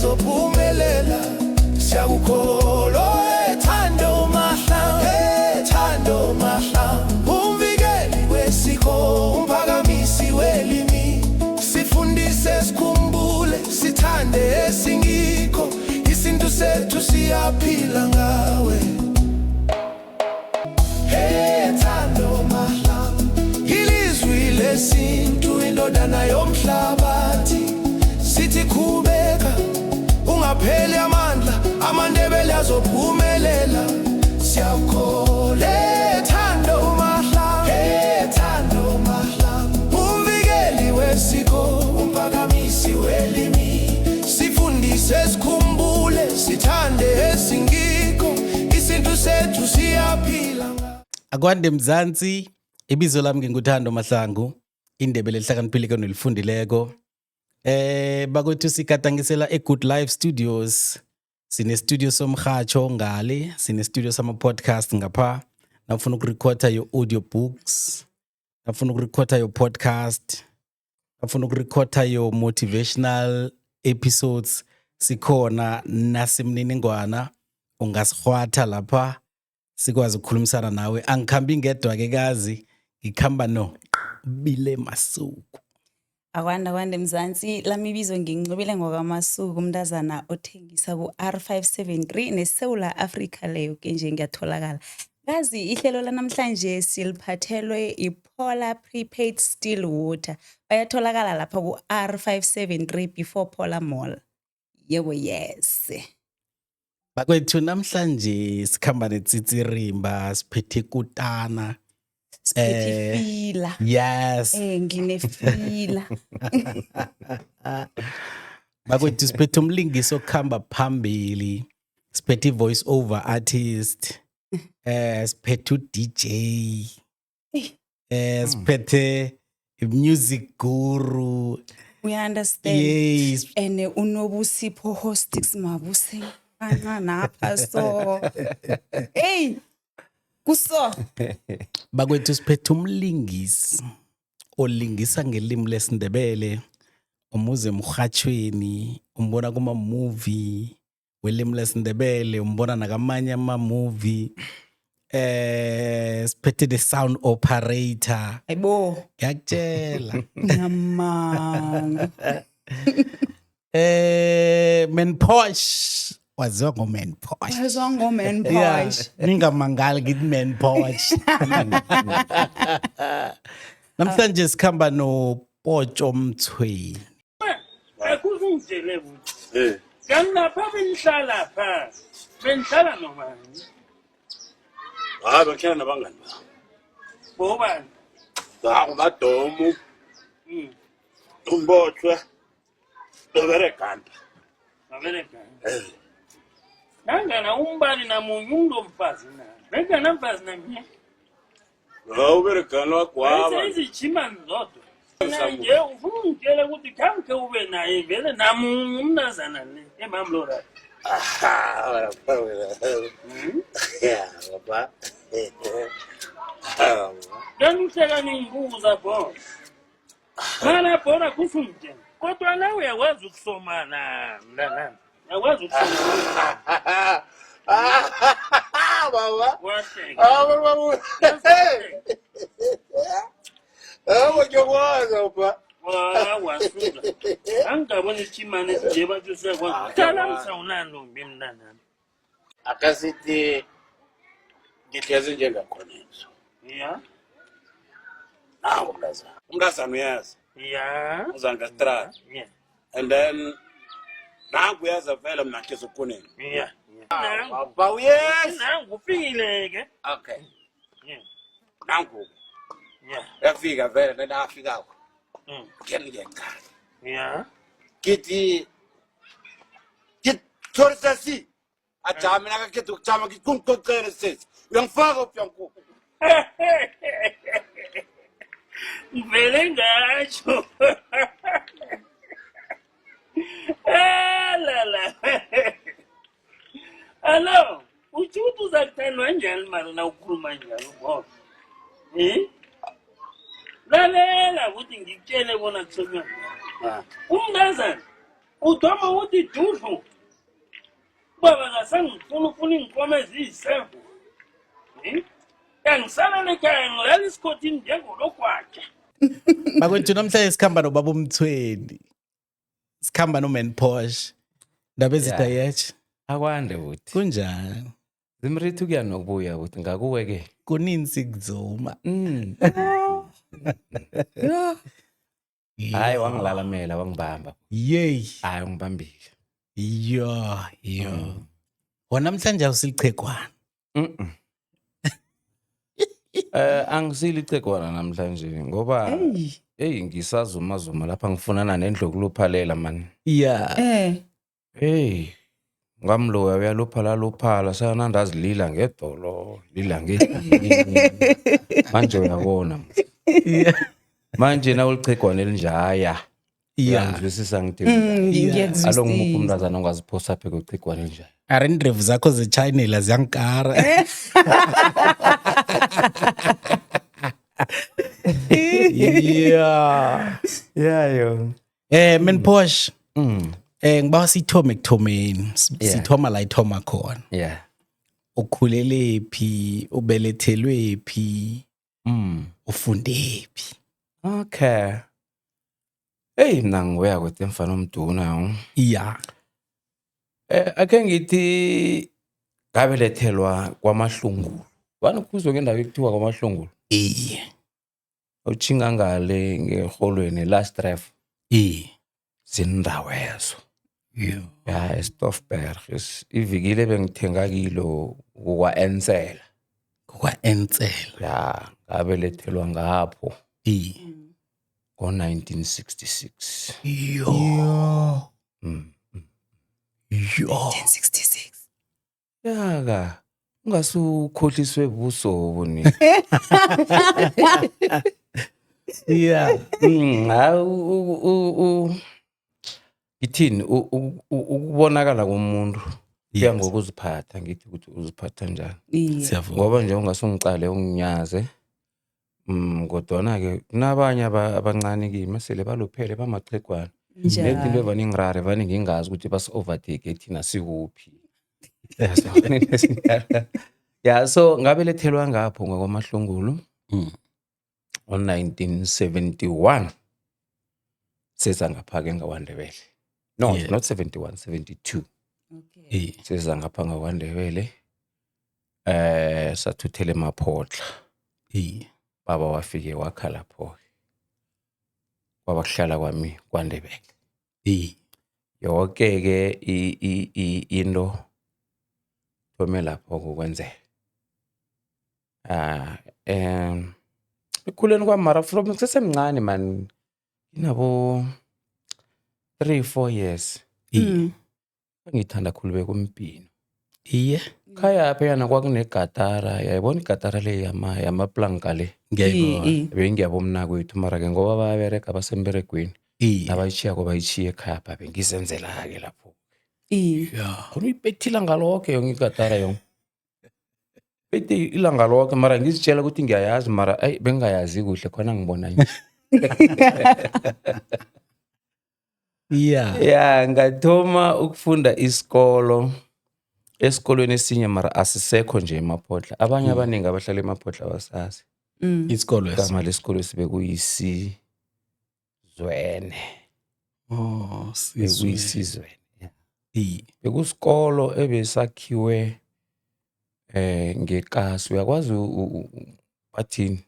azophumelela siyakukholwa Thando Mahlangu Thando Mahlangu umvikeli wesiko umphakamisi welimi sifundise sikhumbule sithande esingikho isintu sethu siyaphila ngawe Thando Mahlangu ilizwi lesintu indodana yomhlabathi sithi khubeka ungapheli amandla amandebele azophumelela siyakholwa Thando Mahlangu Thando Mahlangu umvikeli wesiko umphakamisi welimi sifundise sikhumbule sithande esingikho isintu sethu siyaphila Akwande Mzansi ibizo lami nginguThando Mahlangu indebele lihlakaniphile nolifundileko bakwethu sikatangisela eGood Life Studios sine studio somhacho ngale sine studio sama podcast ngapha nafuna ukurecorda your audio books nafuna ukurecorda your podcast nafuna ukurecorda your motivational episodes sikhona nasemniningwana ungasihwatha lapha sikwazi ukukhulumisana nawe angikhambi ngedwa ke kazi ngikhamba no Bile Masuku Akwande Mzansi lami ibizo ngincubile ngokaMasuku umntazana othengisa ku R573 neSouth Africa leyo ke nje ngiyatholakala kazi ihlelo lanamhlanje siliphathelwe iPolar Prepaid Still Water bayatholakala lapha ku R573 before Polar Mall yebo yes bakwethu namhlanje sikhamba netsitsirimba siphethe kutana Fila. Yes. Nginefila. Bakwethu siphethe umlingiso okhamba phambili. Siphethe voice over artist. Siphethe DJ. Siphethe music guru. We understand. Yes. Ene unobusipho hostics mabuse. Napha so. Hey. Kuso. Bakwethu siphethe umlingisi olingisa ngelimi lesindebele umuze emhathweni umbona kuma movie welimi lesindebele umbona nakamanye ama movie siphethe the sound operator ayibo ngiyakutshela namanga Man Posh waziwa ngoMan Posh. Waziwa ngoMan Posh. Ningamangali ngithi Man Posh. Namhlanje sikhamba noPotso Mthweni. Akuzungitshele ukuthi. Kanapha benihlala pha. Benihlala nomani. Bakhona nabangani ba. Bobani? Umadomu. Umbothwe. Noberekanda. Noberekanda. Nangana umbali namunye umfazi na. Bengana mfazi nami. Uberekanda wakwaba. Izichimani zodwa. Nje ufuna ungitshela ukuthi khamke ube naye vele namunye umnazana le emamlora. Yeah, baba. Uhleka ningibuza bo. Mana bona kufunde. Kodwa nawe uyakwazi ukusomana mntanami. Uyakwazi ukusomana. Baba. Wahleka. Baba. Ngiyakwazi baba. Wasuka. Angabona ichimane nje bathi sekwazi. Thala msawunalo mntanami. Akasithi ngihlezi njengakhona nje. Yeah. Umntazana uyazi. Yeah. Uzangastrata. Yeah. And then nangu uyaza vele mina ngeze ukunene. Yeah. Baba yes. Nangu ufikile ke. Okay. Yeah. Nangu. Yeah. Yafika vele nendafika. Ngiyaqala. Yeah. Kithi Torasasi. Ajame nakakhetha ukujama ngikuncocele sisi. Uyangifaka upyanku. Vele ngacho. La. Hello. Uchutu zakuthandwa njani mara na ukhuluma njalo ngoba. Lalela ukuthi ngikutshele bona kuthonywa. Umntazana uthoma uthi dudlu baba ngasangifuna ufuna iinkomo eziyi-7 angisalele ekhaya ngilala isikhothini njengologwaja Bakwethu namhlanje sikhamba nobaba uMthweni. Sikhamba noman Posh. Ndaba ezidayethe. Akwande buthi. Kunjani? Zimrithi kuya nokubuya buthi ngakuwe ke. Kuninzi kuzuma. Hayi wangilalamela wangibamba. Yey. Hayi ungibambile. Yo. Wona namhlanje awusilichegwana. Angisilichegwana namhlanje ngoba ngisazuma lapha ngifunana nendlokuluphalela man. Yeah. Ngamloya uyaluphala sanandazilila ngedolo lila manje uyabona manje na ulichegwana elinjaya ngizwisisa ngithi alo ngimuphi umntazana ongaziphosa phe kwechegwana elinjaya Arendrevu zakho ze-China ziyangikara. yo Man Posh. Ngibawa sithome ekuthomeni. Sithoma la ithoma khona. Ukhulele phi, ubelethelwe phi, ufunde phi. Okay. Mina ngiweya kwethu mfana omduna. Yeah. Ake ngithi ngabelethelwa kwaMahlungulu. Wanikuzwe ngendawo ekuthiwa kwaMahlungulu. Uchinga ngale ngeholweni last drive. Zindawo ezo. Yeah, eStoffberg. Ivikile bengithenga kilo kwa-Ensela. Yeah, ngabelethelwa ngapho. Ngo-1966. Yo. 1966. Yaka. Ungasukhohliswe buso boni. Yeah. Ithini ukubonakala komuntu kuya ngokuziphatha ngithi ukuthi uziphatha njani. Ngoba nje ungasungiqale unginyaze. Kodwa ke kunabanye abancane kimi sele baluphele bamachegwana. Lethi into evani ngirare vani ngingazi ukuthi bas overtake thina sikuphi. Yeah, so ngabelethelwa ngapho ngokwaMahlungulu. 1971 seza ngapha ke ngaWandebele. No, not 71, 72. Okay. Seza ngapha ngaWandebele. Sathuthele eMaphotla. Baba wafike wakha lapho. Kwaba kuhlala kwami kwaNdebele. Yonke ke into thome lapho kokwenzela. Ikhuleni kwaMara from kusesemncane man. Inabo 3-4 years. Ngithanda khulube kumpino. Khaya phela na kwakunegatara, yayibona igatara le yamaplanka le. Bengiyabomna kwethu mara ke ngoba bayabereka basemberegweni. Abayishiya kobayishiya ekhaya pha bengizenzela ke lapho. Khona uyipethila ngalokho yonke igatara yonke. Bethi ilanga lonke mara ngizitshela ukuthi ngiyayazi mara bengayazi kuhle khona ngibona nje. Yeah, ngathoma ukufunda isikolo. Esikolweni esinye mara asisekho nje eMaphotla. Abanye abaningi abahlala eMaphotla basazi. Isikolo Igama lesikolo sibe kuyisi Zwene. Bekuyisizwene. Bekusikolo ebesakhiwe ngekasi. Uyakwazi bathini?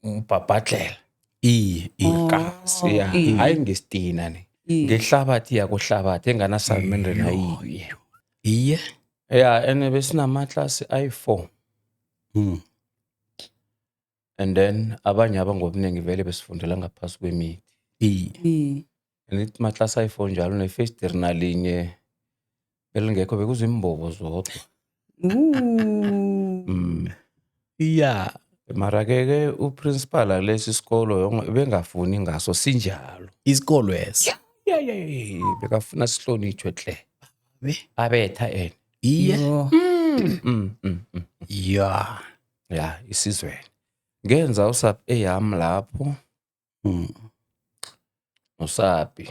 Umbhabhadlela. Ikasi hayi ngestina ne. Ngehlabathi yakohlabathi enganasamende nayiyo. Yeah, and besinamaklasi ayi4. And then abanye abangobunengi vele besifundela ngaphasi kwemithi. And it maklasi ayi4 njalo ne-first year nalinye belingekho bekuzimbobo zodwa. Yeah. Mara ke uprincipal lesi sikolo bengafuni ngaso sinjalo. Isikolo eso. Yeah. Bekafuna sihlonitshwe hle. Abetha Yeah, isizwe. Ngenza usaphi eyami lapho. Usaphi.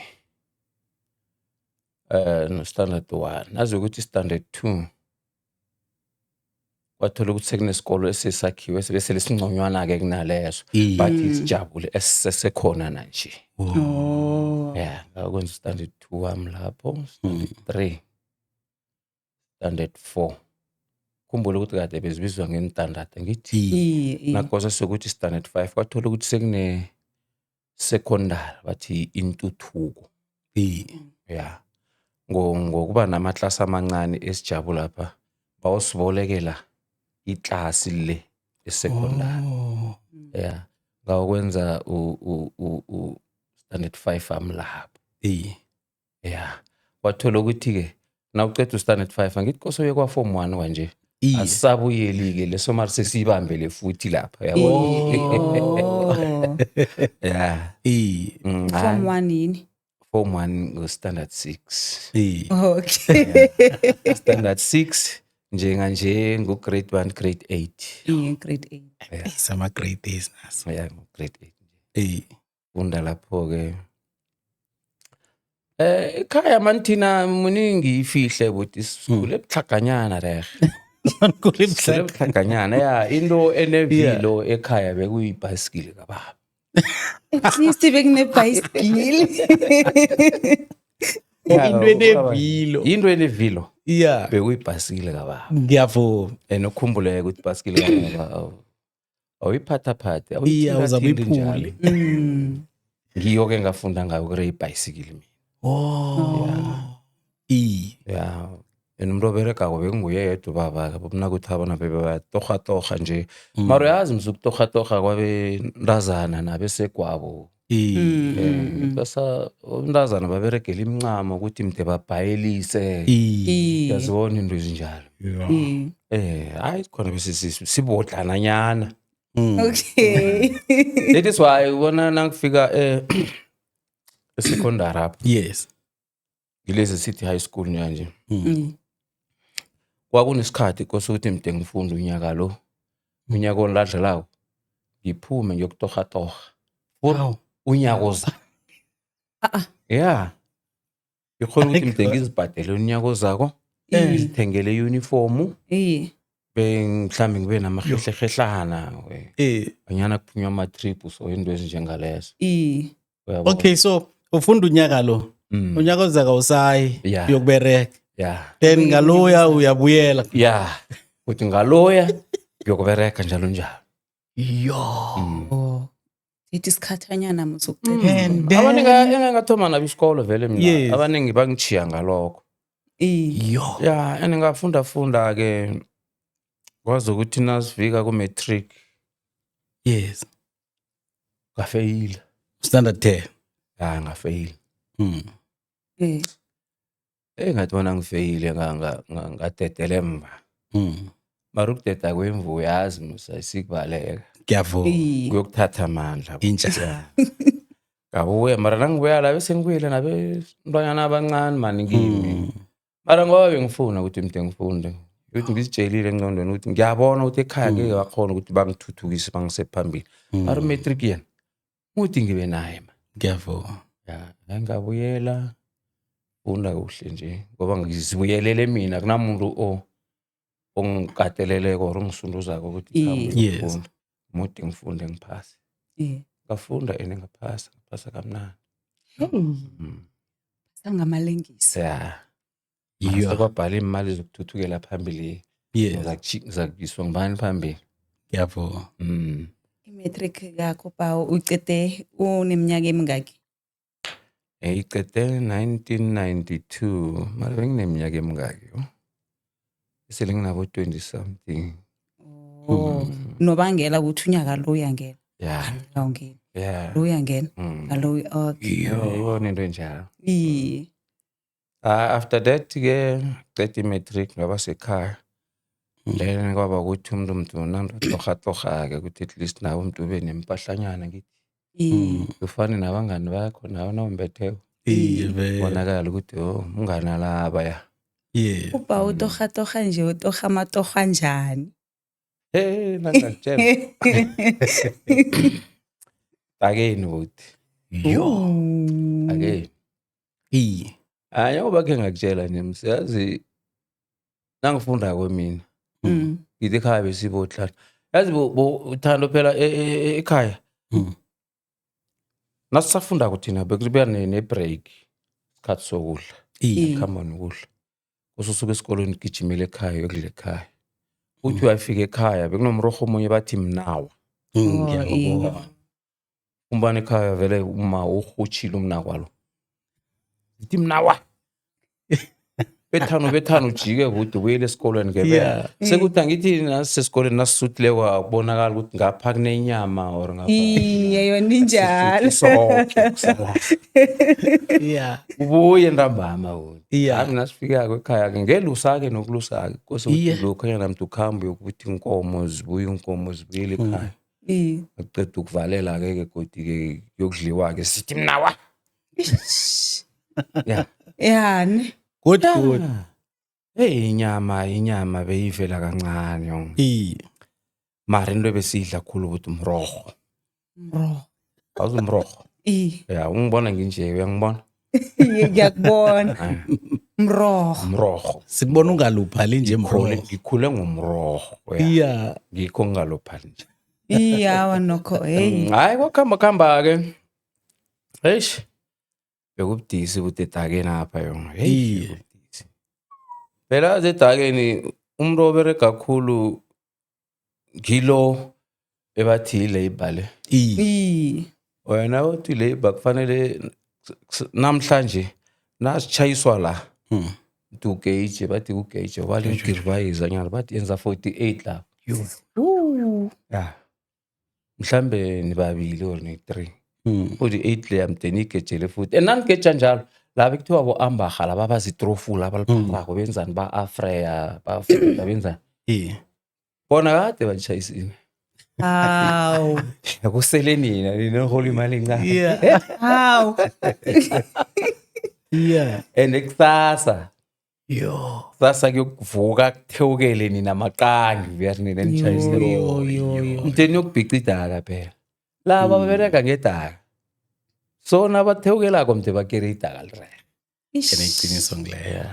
no standard 1 nazi ukuthi standard 2 wathola ukuthi sekunesikolo esesakhiwe bese lesingconywana-ke kunaleso but isijabule esisekhona nanje yeah ngakwenza standard 2 wami lapho standard 3 standard 4 khumbula ukuthi kade bezibizwa ngentandard ngithi nakoza sokuthi standard 5 wathola ukuthi sekune secondary bathi intuthuko yeah ngokuba namaklasi amancane esijabula lapha bawusibolekela iklasi le esecondary yeah ngakwenza u standard 5 amlapho yeah wathola ukuthi ke na uqeda standard 5 angithi kosoye kwa form 1 kanje asisabuyeli-ke leso mari sesiyibambele futhi lapha yabo yeah Form 1 yini? form 1 standard 6 Okay. standard 6 njenganje grade 1 grade 8 Grade 8. Sama grade days naso. yeah grade 8 funda lapho-ke ekhaya manithina muningi ifihle buti sikule ebuhlaganyana rehe sikule ebuhlaganyana ya into enevilo ekhaya bekuyibhayisikili kababa At least bekunebhayisikili. Into enevilo. Yeah. Bekuyibhayisikili kababa Ngiyavuma. ukhumbule ukuthi ibhayisikili kababa awuyiphathaphathe uzabe uyiphule. ngiyo-ke ngafunda ngayo kure ibhayisikili mina yeah umuntu oberegako bekunguye yedwa ubaba-ke bobunakuthi abona bebatorhatorha nje mara uyazi msukutorhatorha kwabentazana nabesegwabo basa umntazana baberegela imincamo ukuthi mde babhayelise yazibona into ezinjalo hayi khona besisibodlananyana Okay. that is why ubona nangifika esecondary apho Yes. ngilezi city high school njanje kwakunesikhathi kosuthi mde ngifunda unyaka lo unyaka oladlelayo ngiphume ngiyokutorhatorha unyaka oza yeah ngikhona ukuthi mde ngizibhadele unyaka ozako ngizithengele uniform mhlawumbe ngibe namahlehlana anyana kuphunywa amatrip so into ezinjengalezo Okay, so ufunda unyaka lo. Unyaka ozaka usayi uyokubereka. yeah Then ngaloya uyabuyela. yeah uthi ngaloya ngiyokubereka njalo njalo Ithi isikhathanyana musukuqeda. abaningi engathoma nabo isikolo vele mina abaningi bangichiya ngalokho yeah ngafunda-ke kwazi ukuthi nasifika ku-matric Yes. ngafeyila Standard 10. ya ngafeyila ngathi bona ngifeyile ngadedela emva mara ukudeda kwemvu uyazi musa sikubaleka Ngiyavuma. kuyokuthatha amandla Intsha. ngabuya mara nangibuya la bese ngibuyele nabentwanyana abancane mani kimi mara ngoba bengifuna ukuthi mde ngifunde ukuthi ngizitshelile engqondweni ukuthi ngiyabona ukuthi ekhaya ngeke bakhona ukuthi bangithuthukise bangisephambili mara matric yena uthi ngibe naye Ngiyavuma. ya ngabuyela funda kuhle nje ngoba ngizibuyelele mina kunamuntu ongikateleleko or ongisunduzako ukuthi ngifunda mude ngifunde ngiphase ngafunda ngaphasa kamnandi Sangamalengisi. kwabhala imali zokuthuthukela phambili ngizakubiswa ngibani phambili Ngiyavuma. I-matric yakho Pawu ucede uneminyaka emingaki? Icede 1992 mara bengineminyaka emingaki esele nginabo 20 something Nobangela ukuthi unyaka lo uyangena. yeah Awungena. yeah Lo uyangena. Alo okay. yona into enjalo Iye. after that ke qeda i-matric ngaba sekhaya then kwaba ukuthi umuntu nandotorha-torha-ke ukuthi at least nawe umuntu ube nempahlanyana ngithi ufane nabangani bakho nawe nawumbetheko bonakala ukuthi umngani alaba ya Uba utorha-torha nje utorha amatorha njani? nangakutshela akeni buti akeni Hayi ngoba ke ngakutshela nje msiyazi nangifunda kwemina. Ngithi ekhaya besibohlala. Yazi uthando phela ekhaya. Nasisafunda kuthina bekuba ne-break isikhathi sokudla. Khamba nokudla. Ususuka esikoleni gijimela ekhaya yokudla ekhaya. Uthi uyafika ekhaya bekunomroho omunye bathi mnawa. Ngiyabona. Umbane ekhaya vele uma uhuchile umnakwa lo. Ngithi mnawa. Bethano ujike kude ubuyele esikoleni ngempela. Sekuthi angithi nasesikoleni nasisuthile kwabonakala ukuthi ngapha kunenyama or ngapha. Yona injalo. Ubuye ntambama wona. Ami nasifika ekhaya ke ngelusa ke nokulusa ke kose uthi lokho yena umuntu ukhambe ukuthi inkomo zibuyele ekhaya. Aqeda ukuvalela ke godi ke yokudliwa ke sithi mnawa. Yani. Good. Hey inyama beyivela kancane yong. Mara into besidla khulu ukuthi umroho. Awuzumroho. Ya ungibona nginje uyangibona? Ngiyakubona. Mroho. Sikubona ungaluphali nje mroho. Ngikhule ngomroho. Ngikho ngalophali nje. Iyawa nokho hey. Hayi kwakhamba ke. Eish. Bekubudisi ukuthi edakeni apha yona. Hey. Phela edakeni umuntu oberega kakhulu ngilo ebathi ilabor le. Wena uthi labor kufanele namhlanje nasichayiswa la. To gauge bathi ku gauge wale revise nyalo bathi yenza 48 la. Yeah. Mhlambe nibabili or ni 3. 48 le amteni igejele futhi. Enanigeja njalo la bekuthiwa bo ambaga laba bazitrofula abaliphako benzani ba afreya benzani. Bona kade bachayisini. Haw. Yakusele nina holy imali ngani. Haw. Enekusasa. Sasa kuyokuvuka kuthewukele nina maqangi nina nichayisile. Umteni yokubhica idaka phela. Laba babereka ngedaka. So nabathewukela komde bakere idaka lire. Iqiniso ngileyo.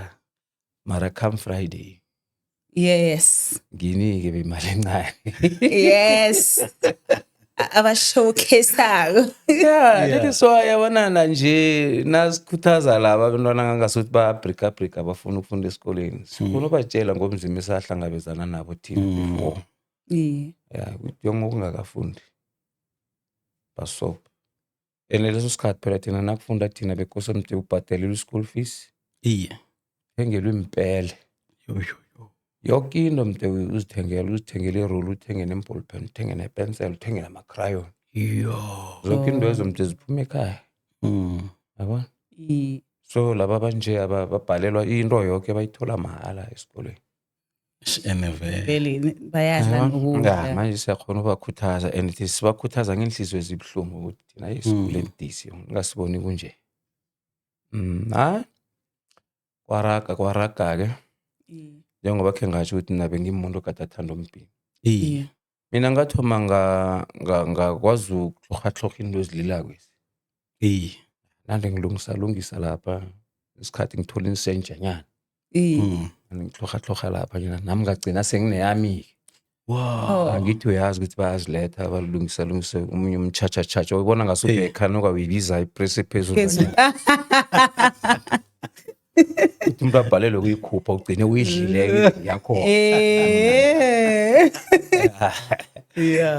Mara come Friday. Yes. Ngini ke bemali encane. Yes. Abashowcase. Lethi so yabonana nje nasikhuthaza laba abantwana ngangasuthi ba-break abafuna ukufunda esikoleni. Sifuna ubatshela ngomzimba esahlangabezana nabo thina before. Ukuthi yonke okungakafundi. Basop. Leso sikhathi phela thina nakufunda thina bekose umntu ubhadalele i-school fees. Thengelwe impela. Yonke into mntu uzithengele iroll, uthenge nemball pen, uthenge nepencil, uthenge nama-crayon. Zonke into ezo mntu ziphuma ekhaya. Yabona? So laba banje ababhalelwa into yonke bayithola mahala esikoleni. Vele bayadla ngokudla. Manje siyakhona ukubakhuthaza and sibakhuthaza ngenhliziyo ezibuhlungu ukuthi thina isikole empidisi ngasiboni kunje. Hayi. Kwaraga ke. Njengoba khe ngasho ukuthi nabe ngimuntu okade athanda umpilo. Mina ngathoma ngakwazi ukuhlohla into ezilila kwezi. Nande ngilungisa lapha isikhathi ngithola insenjanyana. Ngihlohla lapha nami ngagcina sengineyami. Angithi uyazi ukuthi bayaziletha abalungisa umunye umchacha uyibona ngasuthi ekhana okwayibiza ipress phezulu. Uthi umuntu abhalelwe ukuyikhupha ugcine uyidlile yakho.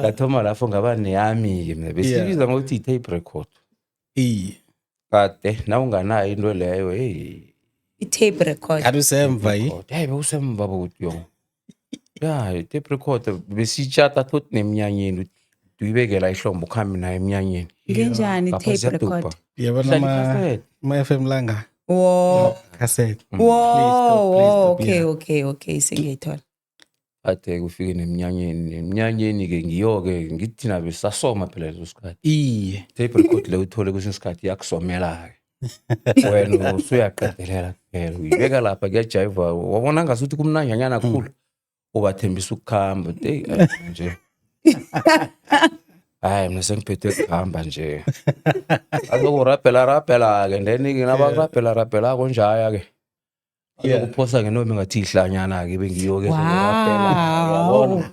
Ngathoma lapho ngaba neyami mina besibiza ngokuthi i-tape record. Kade na unganayo into leyo i-tape record. Adusemva yi. Hayi bewusemva bokuthi yo. I-tape record besitshata thothi nemnyanyeni uyibekela ihlombo ukhambe nayo emnyanyeni. Ngenjani i-tape record? Yabona ma FM langa. Cassette. Okay sengiyithola. Athe kufike nemnyanyeni ke ngiyoke ngithi nabe sasoma phela leso sikhathi. Tape record le uthole kwesinye isikhathi yakusomela ke. Wena usuyaqedelela phela uyibeka lapha kuyajiva wabona ngasuthi kumnanyanyana kakhulu ubathembisa ukukhamba nje. hayi mina sengiphethe kuhamba nje azokurabhela ke then nginabaraphela konjaya ke kuphosa ke noma ngathi ihlanyana ke bengiyo ke yabona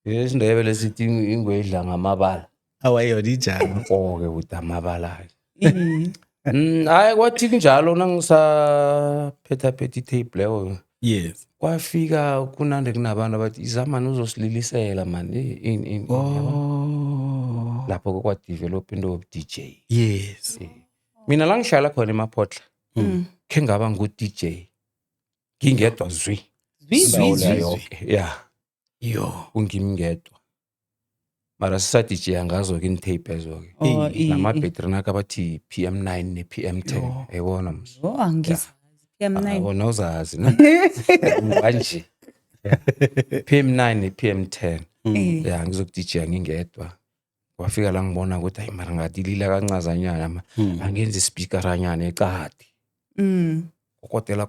isindebele sithi ingwedla ngamabala awayona injalo ke udamabala hayi kwathi kunjalo nangisaphetha itape leyo yes kwafika kunande kunabantu abathi izamani uzosililisela man lapho kwadevelop into DJ yes mina la ngihlala khona eMaphotla khe ngaba ngu-DJ ngingedwa zwi yo ungimngedwa mara sisa-DJ angazo-ke initape ezo-ke nama-battery naka bathi PM9 ne-PM10 ayibona PM9 uzazi manje PM9 ne-PM10 ya ngizoku-DJ ngingedwa kwafika la ngibona ukuthi hayi mara ngathi lila kancazanyana angenza ispeakeranyana ecadi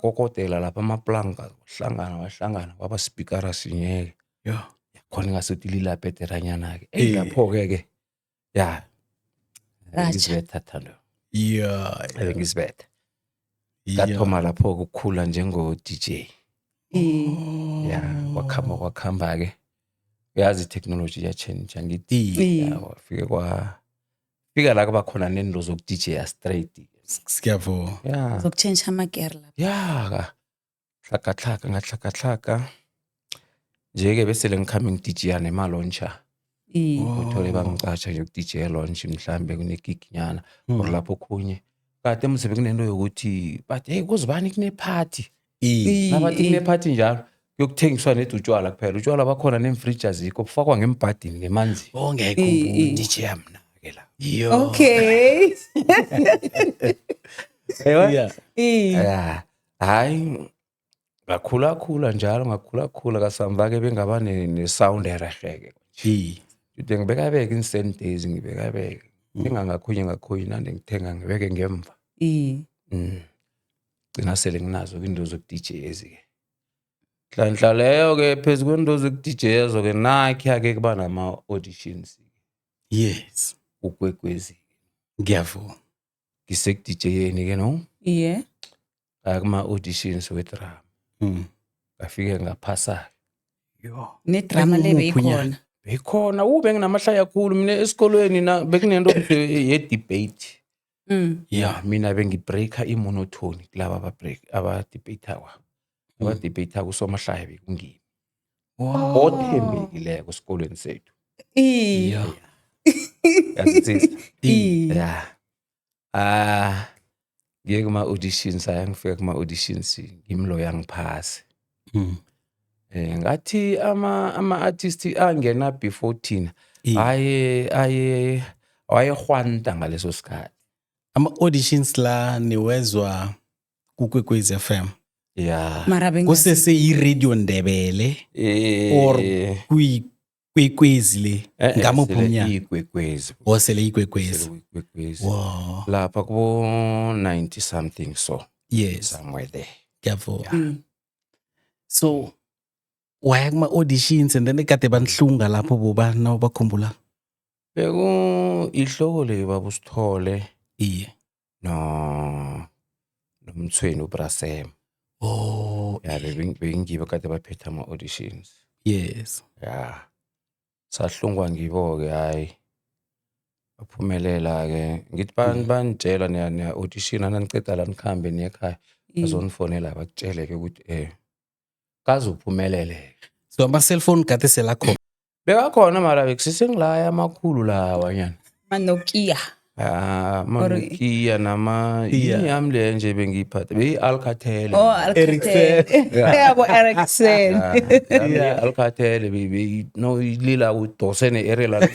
kokotela lapha amaplanka wahlangana kwaba speakera sinyeke khona ngasuthi lila beteranyana-ke lapho-ke ya ngizibetha thando ngizibetha ngathoma lapho ukukhula njengo-DJ ya wakhamba-ke uyazi i-technology yatshentsha ngithi fika la kuba khona nento zoku-DJ straight siyavuma zokutshentsha amagere lapha ngahlaka nje-ke bese ngikhambe ngidijya nemalontsha uthole bangicatsha nje ukudj launch mhlambe kunegiginyana or lapho khunye kade msebenzi kunento yokuthi but hey kuzibani kune-party nabathi kune-party njalo kuyokuthengiswa nethu utshwala kuphela utshwala bakhona neemfriji azikho kufakwa ngembhadini ngemanzi DJ yamna-ke la okay hayi ngakhula njalo ngakhula kasamva-ke bengaba ne-sound ereheke ude ngibekabeke in-10 days ngibekabeke ngakhunye nande ngithenga ngibeke ngemva gcina sele nginazo-ke into zoku-DJ ezi-ke hlanhla leyo-ke phezu kwento zoku-DJ ezo-ke nakhi-ke kuba nama-auditions yes ukwekwezi ngiyavuma ngisek-DJ-yeni-ke no kuma-auditions we-drum ngafike ngaphasa nedrama le beyikhona benginamahlaya kakhulu mina esikolweni bekunento ye-debate mina bengibreaka imonotoni kulaba abadebatako abadebatako usomahlaya bekungimi othembekileko esikolweni sethu ngiye kuma-auditions ngifika kuma-auditions ngimloya ngiphasi ngathi ama-artist angena before thina wayehwanta ngaleso sikhathi ama-auditions la niwezwa kuKwekwezi FM mara kusese i-radio Ndebele or kwekwezi le ngamuphi umnyaka ikwekwezi osele ikwekwezi lapha kubo 90 something so yes somewhere there ngiyavuma so waya kuma-auditions and then kade banihlunga lapho boba nawo bakhumbula ihloko le babusithole nomthweni uBrasem bengibo kade baphethe ama-auditions yes sahlungwa ngibo-ke hayi baphumelela-ke ngithi banitshela niya-audition naniceda la nikhambe niyekhaya bazonifonela bakutshele-ke ukuthi kaze uphumelele so ama-cellphone kade selakho bekakhona mara bekusisengilaya amakhulu lawa nyana Nokia Nokia yini yami le nje bengiyiphatha beyi-Alcatel yabo Ericsson Alcatel no ilila udose ne-aerial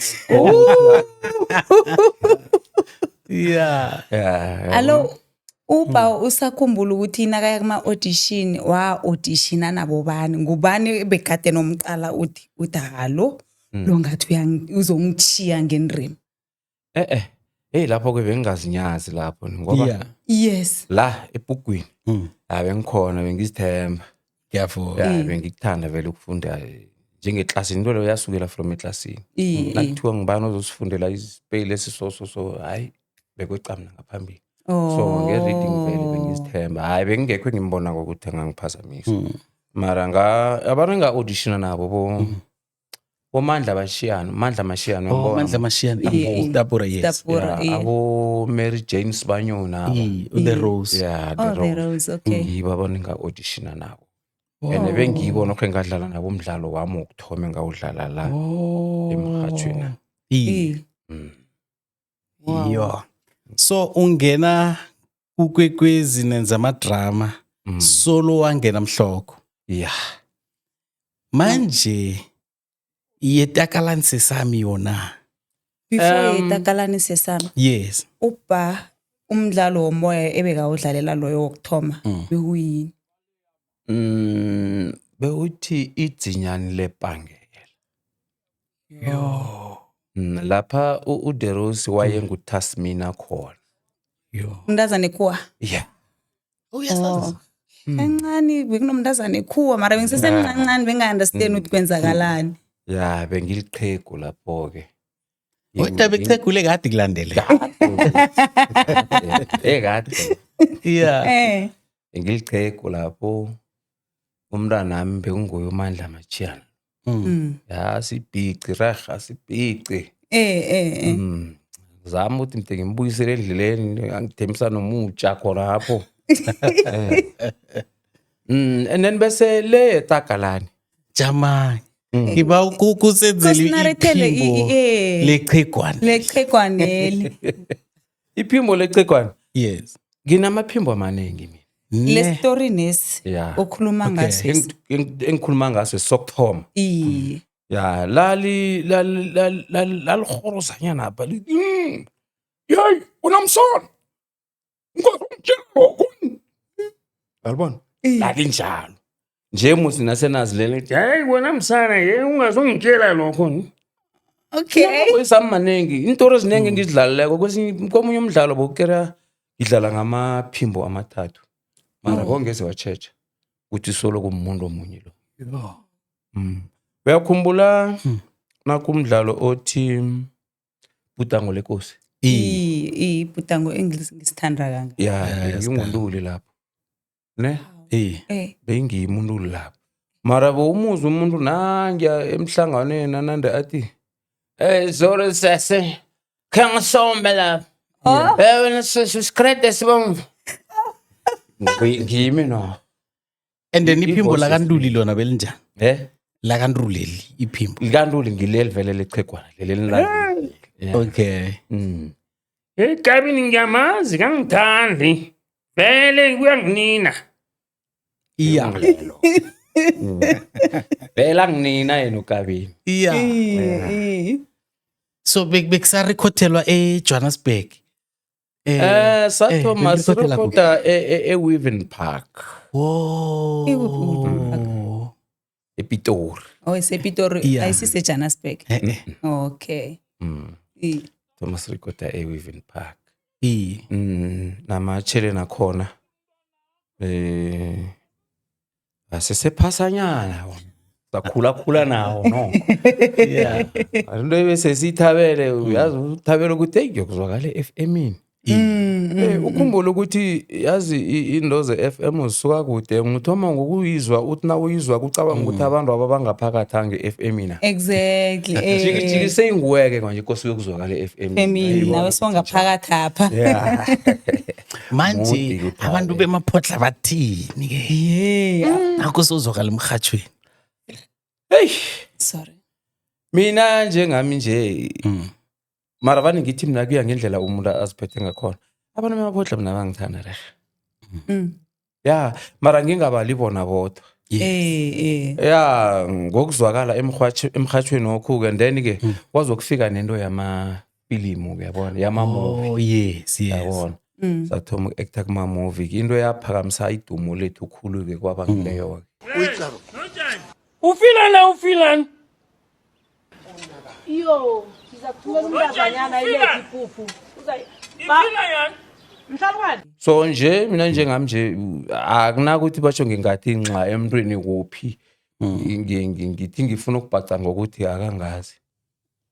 alo uba usakhumbula ukuthi nakaya kuma-audition wa-auditiona nabo bani ngubani bekade nomqala uthi halo lo ngathi uzongithiya ngenrimi hey lapho-ke bengingazinyazi lapho ngoba yes la ebhugwini bengikhona bengizithemba ngiyavuma bengikuthanda vele ukufunda njengeklasini into leyo yasukela from eklasini nakuthiwa ngibani ozosifundela isipeyile so hayi bekwecamna ngaphambili so nge-reading vele bengizithemba hayi bengingekho engimbona kokuthi angangiphazamisa mara abantu enga-auditiona nabo bomandla mashiyano Mandla Mashiyano Dabura yes abo Mary Jane Sibanyoni nabo the Rose the Rose okay ngibo abantu enga-auditiona nabo and bengibo nokho engadlala nabo umdlalo wami wokuthoma engawudlala la emrhatshweni yo so ungena ukwekwezi nenza amadrama solo wangena mhloko manje yetakalani sesami yona before yetakalani sesami yes ubha umdlalo womoya ebekawudlalela loyo wokuthoma bekuyini bewuthi idzinyani lepangela yo lapha uDerosi wayenguTasmina khona umntazana kuwa uyasazi kancane bekunomntazana kuwa mara bengisesemncane benga-understand ukuthi kwenzakalani bengiliqhegu lapho-ke kodwa bechegule kade kulandele kade bengiliqhegu lapho umntwanami bekunguye uMandla Mashiyano sibhici raha sibhici zama ukuthi mde ngimbuyisele endleleni angithembisa nomutsha khona lapho and then bese le takalani jamani ngiba ukusenzela iphimbo lechegwaneli iphimbo lechegwana yes nginamaphimbo amaningi mina le story nesi okhuluma ngaso engikhuluma ngaso sokuthoma lalihorozanyana apha yayi unamsona ngizongitshela lokho yalibona lalinjalo nje musi nasenazilele ukuthi hayi wena msana ungazongitshela lokho isamaningi into eziningi engizidlaleleko komunye umdlalo bokukera ngidlala ngamaphimbo amathathu mara kongeze wachecha ukuthi solo kumuntu omunye lo uyakhumbula nakumdlalo othi Bhudango leNkosi Bhudango ngisithanda kanga ngingunduli lapho ne bengiyimunduli lapho mara umuzi umuntu nangiya emhlanganweni anande athi zolo sase kangisombe lapho wena sikrete sibomvu ngimi no and then iphimbo lakanduli lona belinjani lakanduleli iphimbo likanduli ngileli vele lechegwana leli okay Kabini ngiyamazi kangithandi vele kuyanginina vele anginina yena uKabini so bekusarekhothelwa eJohannesburg sathoma sirekhota eWeaven Park ePitori esePitori ayisiseJohannesburg okay Thomas Ricotta eWeaven Park namachele nakhona asesephasanyana sakhula nawo no into bese sithabele uyazi uthabela ukuthi ngiyokuzwakala eFM ukhumbula ukuthi yazi indoze FM usuka kude ngithoma ngokuyizwa uthi na uyizwa kucabanga ukuthi abantu abangaphakathi ngeFM na exactly jiki seyinguweke manje inkosi yokuzwakala eFM nawe songaphakathi apha manje abantu bemaphotla bathini ke nakho sozokala emrhatshweni sorry mina njengami nje mara vani ngithi mina kuya ngendlela umuntu aziphethe ngakhona abantu bemaphotla mina bangithanda rehe mara ngingabali bona bodwa ngokuzwakala emrhatshweni okhu-ke then ke kwazokufika nento yamafilimu uyabona yamamovie yabona sathoma uku-acta kuma-movie into yaphakamisa idumo lethu khulu-ke kwabangileyo-ke ufilani yo ngizakuthumela umntazanyana ilethe ipuphu mhlalukani so nje mina njengami nje akunakuthi basho ngingathi nxa emntwini kuphi ngithi ngifuna ukubhaca ngokuthi akangazi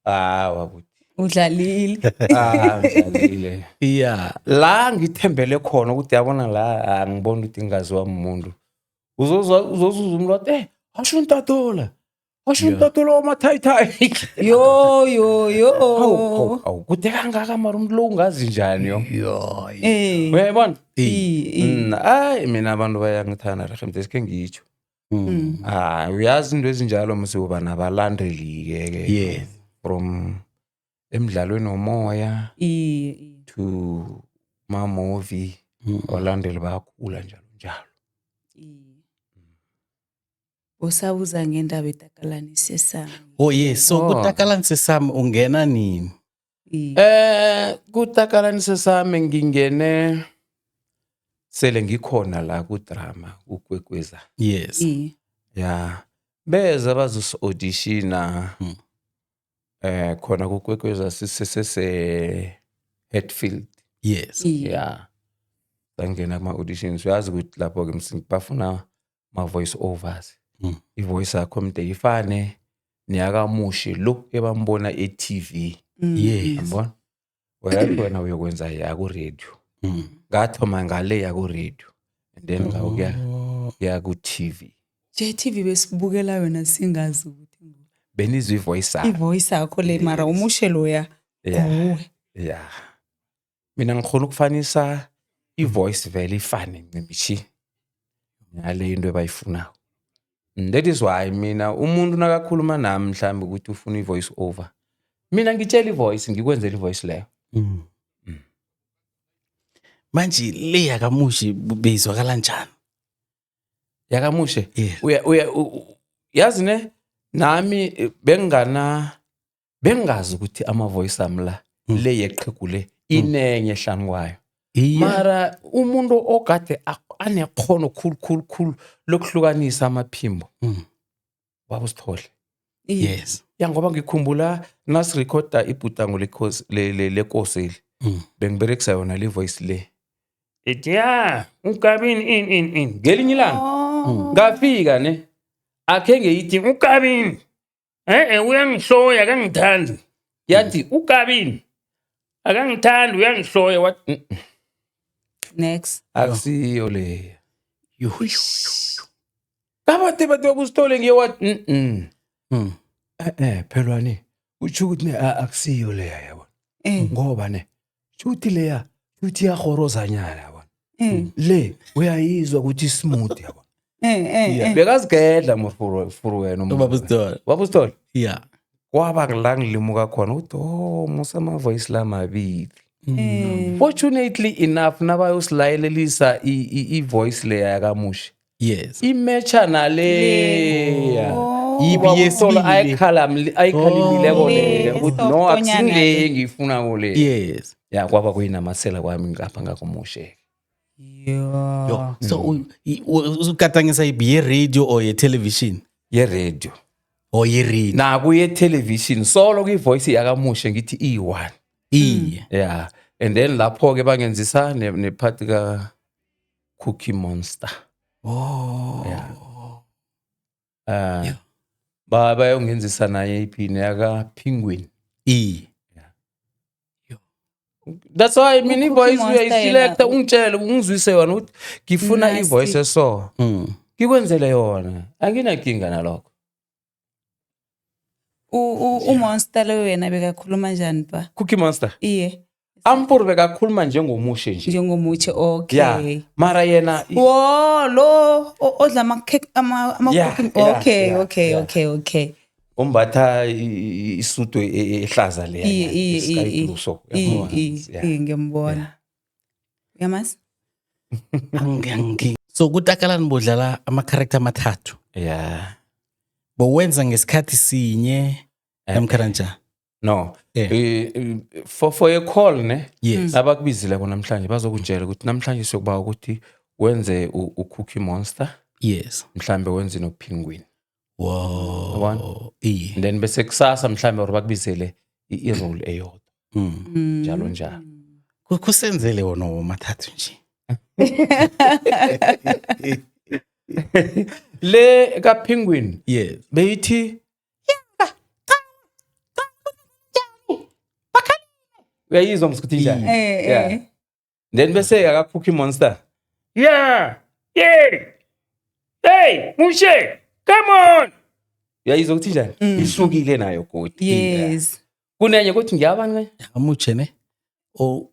wabuthi udlalile ngidlalile Yeah. la ngithembele khona ukuthi yabona la angibona ukuthi ngaziwa umuntu uzozuza umuntu wathi asho untatola wamathayithayi awu kude kangaka mara umuntu lo ungazi njani yo uyayibona hayi mina abantu bayangithanda rehe mdeske ngitsho uyazi into ezinjalo msiuba nabalandeli-ke Yes. from emidlalweni womoya to ma-movie abalandeli bayakhula njalo njalo. usabuza ngendaba etakalani sesami Oh yes, so kuTakalani Sesame ungena nini? Kutakalani Sesame ngingene sele ngikhona la kudrama ukwekweza. Yes. Ya beza bazos-auditiona khona kukwekweza sisese Hatfield. Yes. Ya sangena kuma-auditions uyazi ukuthi lapho-ke bafuna ma-voice overs. I-voice yakho mde ifane niyakamushi lo ebambona e-TV. Yes. Yabona wena uyokwenza yaku-radio. Ngathoma ngale yaku-radio and then ngawukuya ku-TV. JTV besibukela yona singazi ukuthi Benizwe ivoice yakho. ivoice yakho le mara umushe loya nguwe. Yeah. Mina ngikhona ukufanisa ivoice vele ifane ngemishi. Ngale into ebayifunayo. That is why mina umuntu nakakhuluma nami mhlambe ukuthi ufuna ivoice over. Mina ngitshela ivoice ngikwenzela ivoice leyo. Manje le yakamushi bezwakala njani? Yakamushe yazi ne nami bengazi ukuthi ama voice ami la le yeqhegu le inenye hlanu kwayo. Mara umuntu ogade anekhono khulu lokuhlukanisa amaphimbo wabusithole. Yes. Ya ngoba ngikhumbula nasirecorda ibhudango lekoseli bengiberekisa yona le voice le. Ethi ukabini in ngelinye ilanga ngafika ne akhenge yithi ukabini uyangihloya akangithandi yathi ukabini akangithandi uyangihloya wathi Next. akusiyo le kabathe bathe ubusithole ngiye wathi phelwane utsho ukuthi akusiyo leya yabona ngoba ne uthi leya uthi yahorozanyana yabona le uyayizwa ukuthi smooth yabona bekazigedla mfuru wena Wabusithole. Yeah. kwaba la ngilimuka khona uthi musa ama-voice la mabili. Fortunately enough nabayosilayelelisa i-voice leya yakamushi. Yes. Imecha naleya Yibiyesibili. ayikhalimileko leya ukuthi no akusingile ngifuna kule. Yes. Ya kwaba kuyinamasela kwami ngapha ngakumushe. Yo. So uzugadangisa ye radio or ye television? Ye radio. Or ye radio? Na kuye television solo kwi-voice yakamushe ngithi i1. Yeah. And then lapho ke bangenzisa nephathi ka Cookie Monster. Yeah. Bayongenzisa naye iphini yaka Penguin. That's why mina ivoice uyayiselecta ungitshele ungizwise yona ukuthi ngifuna ivoice eso. Ngikwenzele yona. Anginakinga nalokho. Umonster lo wena bekakhuluma njani pa? Cookie Monster. Iye. Ampur bekakhuluma njengomushe nje. Njengomuche okay. Yeah. Mara yena lo odla cooking. Okay. Umbatha isudu ehlaza leya. Ngiyambona. Uyamazi? So kuTakalani bodlala ama-character amathathu. Yeah. Bowenza ngesikhathi sinye namkharanja. No. For a call ne. Yes. Abakubizile bona namhlanje bazokutshela ukuthi namhlanje sokuba ukuthi wenze uCookie Monster. Yes. Mhlambe wenze noPenguin. Wow. And then bese kusasa mhlambe bakubizele i-role eyodwa. Njalo njalo. Kusenzele wona womathathu nje. le kaPenguin Yes. beyithi uyayizwa msikuthisha yeah then bese akakhupha imonster Yeah. Hey, Mushe, come on. uyayizwa ukuthi njani isukile nayo godi Yes. kunenye ukuthi ngiyabani Amuche ne. O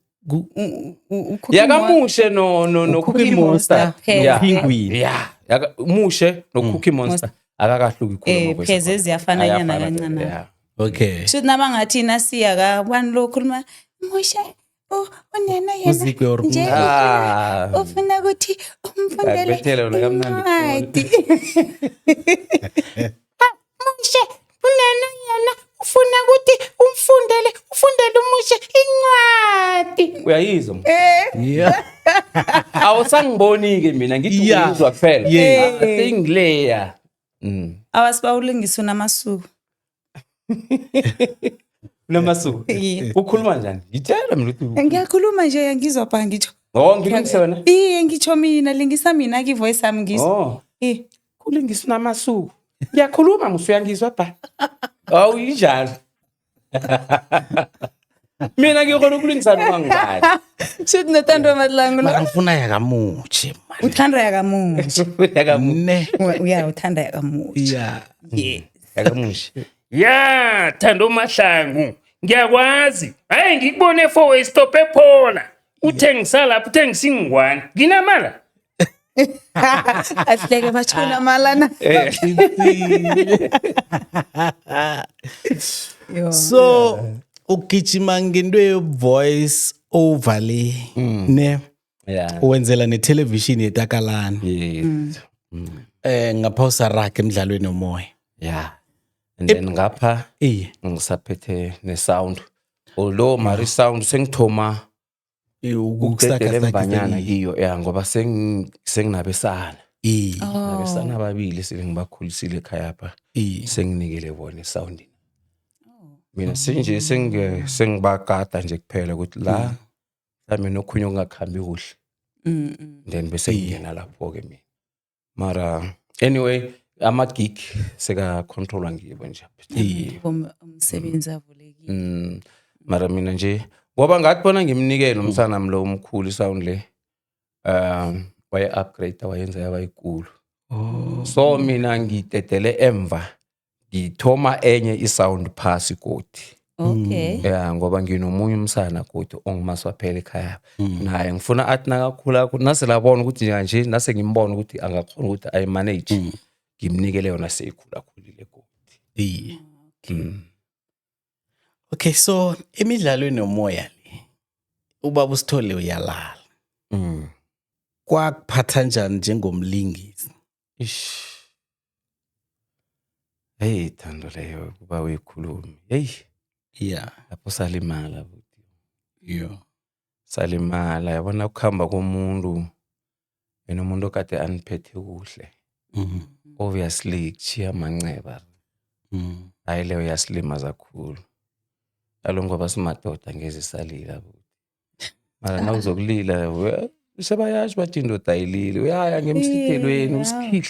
yakamushe no Cookie Cookie Monster, Monster Pheze. yeah Penguin. yeah mushe no Cookie Monster akakahluki khulu Pheze ziyafana nyana kancane. yeah Okay. Shuthi nabangathi nasiya ka-one lo khuluma Mushe unena Uzikwe or nje ufuna ukuthi umfundele Akubethele wona kamnandi. incwadi. Mushe unena yena ufuna ukuthi ufundele umushe incwadi. uyayizwa Yeah. awusangiboni-ke mina ngithi Yeah. uyizwa kuphela Yeah. sengileya Awasiba ulungisa unamasuku. namasuku Yeah. ukhuluma njani ngitshela mina ukuthi Ngiyakhuluma nje angizwa pha ngitsho. ngilungise wena Iye ngitsho mina lingisa mina ki voice yami ngizwa. Eh. kulungisa namasuku ngiyakhuluma musuyangizwa ba awuyinjalo mina ngikhona ukulungisa noma ngibani Shuthi nethando madlangu Mara la. ngifuna yakamuche man. Uthanda yakamushi. Ne. Uthanda yakamushi. Yeah. Yes. yakamushi Ya, Thando Mahlangu. Ngiyakwazi. Hayi ngikubone 4-way stop ephola. Uthengisa lapho uthengisa ingwani. Nginamala. Ahleke bachona malana. Yo. So ugijima ngento ye voice over le ne yeah wenzela ne television yetakalana yes ngapha usaraka emidlalweni omoya. yeah and then ngapha ngisaphethe ne-sound although mari sound sengithoma ukuqedela embanyana kiyo ya ngoba senginabesana nabesana ababili sile ngibakhulisile ekhaya apha senginikele bona i-sound mina sinje sengibagada nje kuphela ukuthi la mhlawumbe nokhunye okungakhambi kuhle then bese ngiyena lapho-ke mina mara anyway ama-gig seka-controlwa ngibo nje Umsebenzi avulekile. mara mina nje ngoba ngathi bona ngimnikele umsanami lo omkhulu isound le waye-upgrade wayenza yaba yikulu so mina ngidedele emva ngithoma enye isound phasi godi Okay. ya ngoba nginomunye umsana godi ongumaswaphela ekhaya naye ngifuna athi nakakhula nase labona ukuthi nje nase ngimbona ukuthi angakhona ukuthi ayimanage ngimnikele yona seyikhulakhulile godi Okay, so emidlalweni yomoya le ubaba uSithole uyalala. Kwakuphatha njani njengomlingisi? ish hey Thando leyo kuba uyikhulumi hey Yeah. lapho salimala buti Yo. salimala yabona ukuhamba komuntu wena umuntu okade aniphethe kuhle obviously kuchiya manceba hayi leyo yasilimaza kakhulu alo ngoba simadoda ngeze salila buti mara nawuzokulila sebayasho bathi indoda ayilile uyaya ngemsithelweni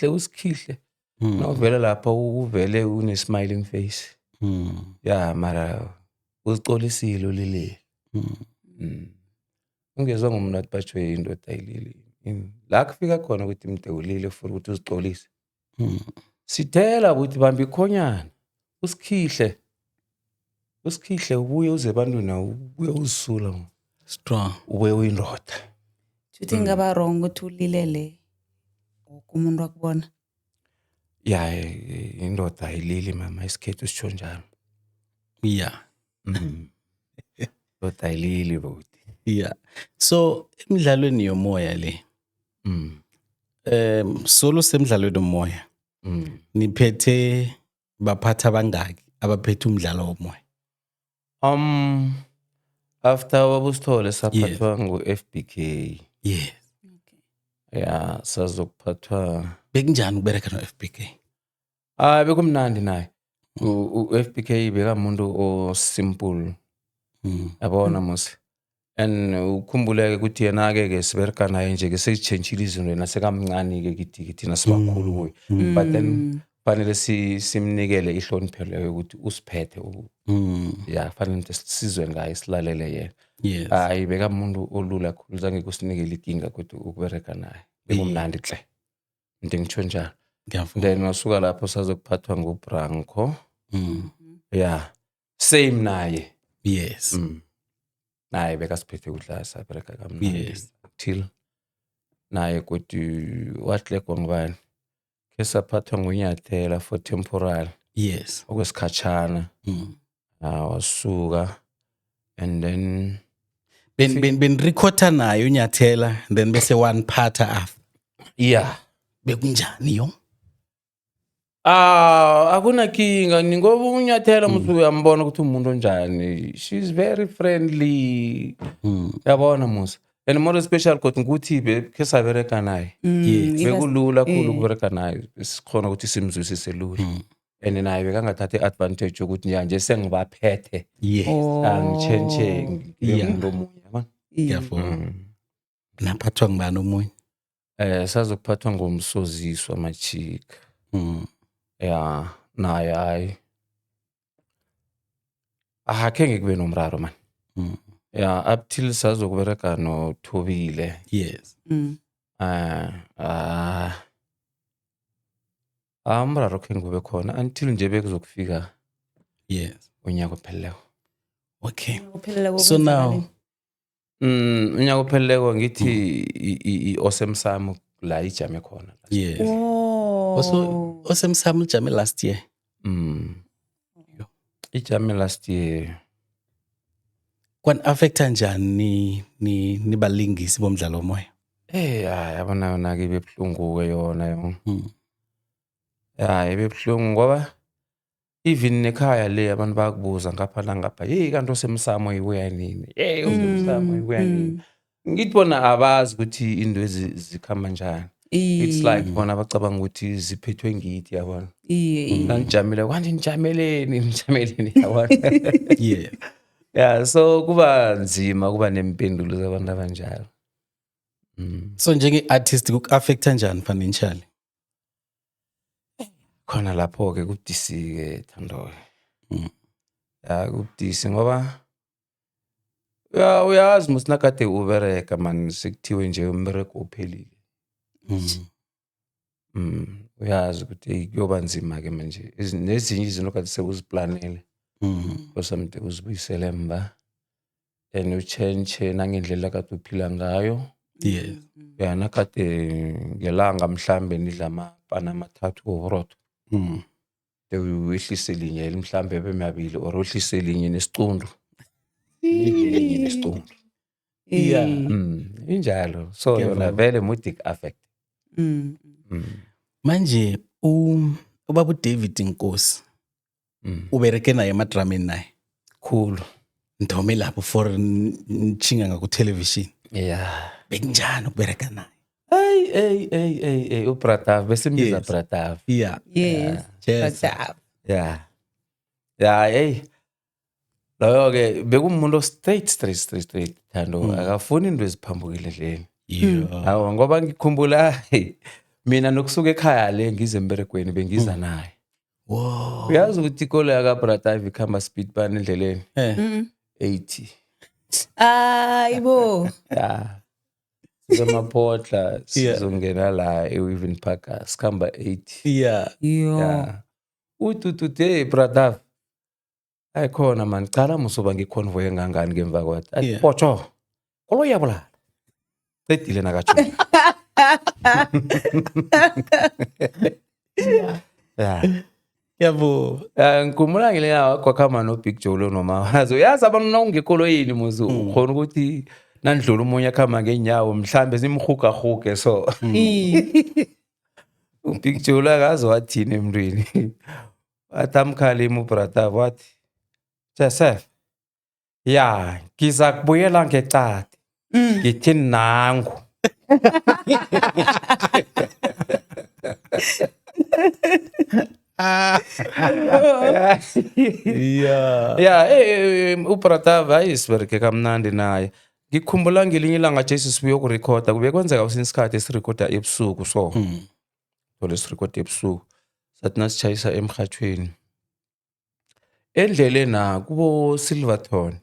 usikhihle nawuvela lapha uvele une-smiling face ya mara uzicolisile ulile ungezwa ngomuntu athi batsho indoda ayilile la kufika khona ukuthi mde ulile for ukuthi uzicolise sithela ukuthi bamba ikhonyana usikhihle ubuye uze ebantwini ubuye uzisula Strong. ubuye uyindoda Shuthi ngaba wrong ukuthi ulilele umuntu akubona. ya indoda ayilili mama isikhethu sitsho njalo Yeah. indoda ayilili buti Yeah. So emidlalweni yomoya le solo semidlalweni yomoya niphethe baphatha bangaki abaphethe umdlalo womoya? After wabusithole saphathwa ngu-FBK Yes. ya sazokuphathwa Bekunjani ukubereka no-FBK? bekumnandi naye u-FBK bekamuntu osimple yabona mos and ukhumbuleke ukuthi yena-ke sibereka naye nje-ke seyitshentshile izinto yena sekamncane-ke kithina sibakhulu kuye but then fanele simnikele ihlonipho leyo ukuthi usiphethe ya fanele sizwe ngaye silalele yena Yes. hayi bekamuntu olula khulu zange kusinikele ikinga kodwa ukubereka naye bekumnandi hle into engitsho njalo Ngiyavuma. then wasuka lapho sazokuphathwa ngubranco ya same naye Yes. naye bekasiphethe kudla sabereka kamnandi Yes. till naye kodwa wahlekwa ngubani ke saphathwa nguNyathela for temporal Yes. okwesikhatshana wasuka and then Ben recorda nayo uNyathela then bese one partha after. yeah Bekunjani yo? akunakinga ngoba uNyathela musu uyambona ukuthi umuntu onjani she's very friendly yabona musa and more special kodwa ukuthi ke sabereka naye bekulula khulu ukubereka naye sikhona ukuthi simzwisise lula and naye bekangathatha advantage ukuthi nje sengibaphethe Yes. angitshentshe ngimuntu omunye yabona Ngiyavuma. Naphathwa ngibani omunye? sazokuphathwa ngomsoziswa machika ya naye hayi akenge kube nomraro man ya up till sazokubereka noThobile Yes. umraro kenge kube khona until nje bekuzokufika Yes. unyaka opheleleko Okay. Uphelele So now unyaka opheleleko ngithi i-awesome sum la ijame khona yes. Oh. Also osemsamo ujame last year. ijame last year Kwan affecta njani ni balingisi bomdlalo moya? hayi yabona yona ke bebuhlungu ke yona yo hayi bebuhlungu ngoba even nekhaya le abantu bakubuza ngapha nangapha kanti osemsamo ibuya nini osemsamo ibuya nini ngithi bona abazi ukuthi into zikhamba njani it's like bona bacabanga ukuthi ziphethwe ngithi yabona ngijamile kanje nijameleni yabona Yeah. yeah so kuba nzima kuba nempendulo zabantu abanjalo So njenge artist ku-affecta njani financially? khona lapho ke kubudisi ke Thando ya kubudisi ngoba uyazi musinakade ubereka man sekuthiwe nje umbereko uphelile uyazi ukuthi kuyoba nzima ke manje nezinye izinto kade sekuziplanele osamde uzibuyisele emva and uchange nangendlela kade uphila ngayo Yes. yana kade ngelanga mhlambe nidla amapana amathathu overodo wehlise linye mhlambe bemabili or wehlise linye nesicundu linye nesicundu Yeah. injalo so yona vele mudik affect Manje ubaba uDavid Nkosi ubereke naye emadrameni naye. cool Ndome lapho for nchinga ngaku television. yeah Bekunjani ukubereka naye? hey uBratav besimbiza Yes. Bratav Yeah. Yes. Yes. yeah hey loyo ke bekumuntu straight Thando akafuni into eziphambukile endleni Yeah. hawo ngoba ngikhumbula mina nokusuka ekhaya le ngize emberegweni bengiza naye Wow. uyazi ukuthi ikolo yaka Bratav ikhamba speed ban endleleni 80 Ayibo. yeah sizamaphotla sizongena la eWeaven Park sikhamba 80 Yeah. Yo. yeah ututute Bratav ayikhona man cala musoba ngiconvoy engangani ngemva kwathi athi pocho kolo yabula cedile nakacho yeah Yabo. ngikhumula ngileya kwakhama no Big Joe lo noma wazo yazi abantu nawungekoloyini muzu ukhona ukuthi nandlula umunye akhama ngenyawo mhlambe simhugahuge so uBig Joe la akazi wathini emntwini athamkhali uBratav wathi Joseph ya ngiza kubuyela ngecade ngithi nangu Yeah. yeah uBratav ayisibereke kamnandi naye ngikhumbula ngelinye ilanga Jesu sibuye ukurekhoda kube kwenzeka kwesinye isikhathi esirekhoda ebusuku so tole sirekhoda ebusuku sathi nasitshayisa emhathweni endleleni kubo Silverton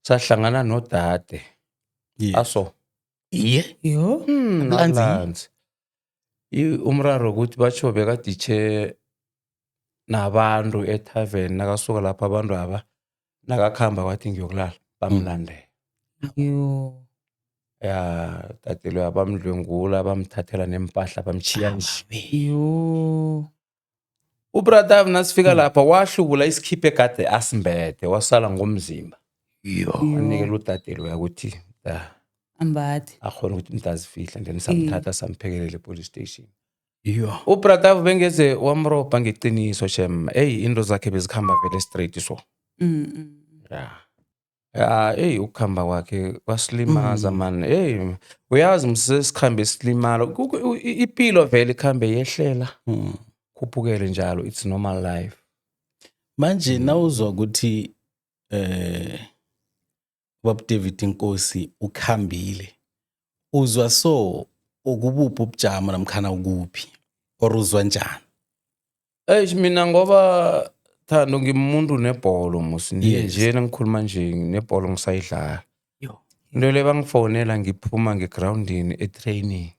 sahlangana nodade aso Yo. Abulanzi umraro ukuthi batsho bekadiche nabantu etavern nakasuka lapha abantu aba nakakhamba kwathi ngiyokulala bamlandela Yo. ya tatelo abamdlwengula bamthathela nempahla bamchiya nje Yo. ubrother nasifika lapha wahlubula isikhipe kade asimbethe wasala ngomzimba wanikela utatelo yakuthi Ambathi. akhona ukuthi mntazifihla then samthatha samphekelela epolice station ubrother bengeze wamrobha ngeqiniso shem into zakhe bezikhamba vele straight so ukuhamba kwakhe kwasilimaza man uyazi msesikhambe silimala ipilo vele ikhambe yehlela khuphukele njalo it's normal life manje nawuzwa ukuthi Bob David Nkosi ukhambile uzwa so ukubuphi ubujamo namkhana ukuphi or uzwa njani mina ngoba Thando ngimuntu nebholo musi nje ngikhuluma nje nebholo ngisayidlala into le bangifonela ngiphuma ngegroundini etraining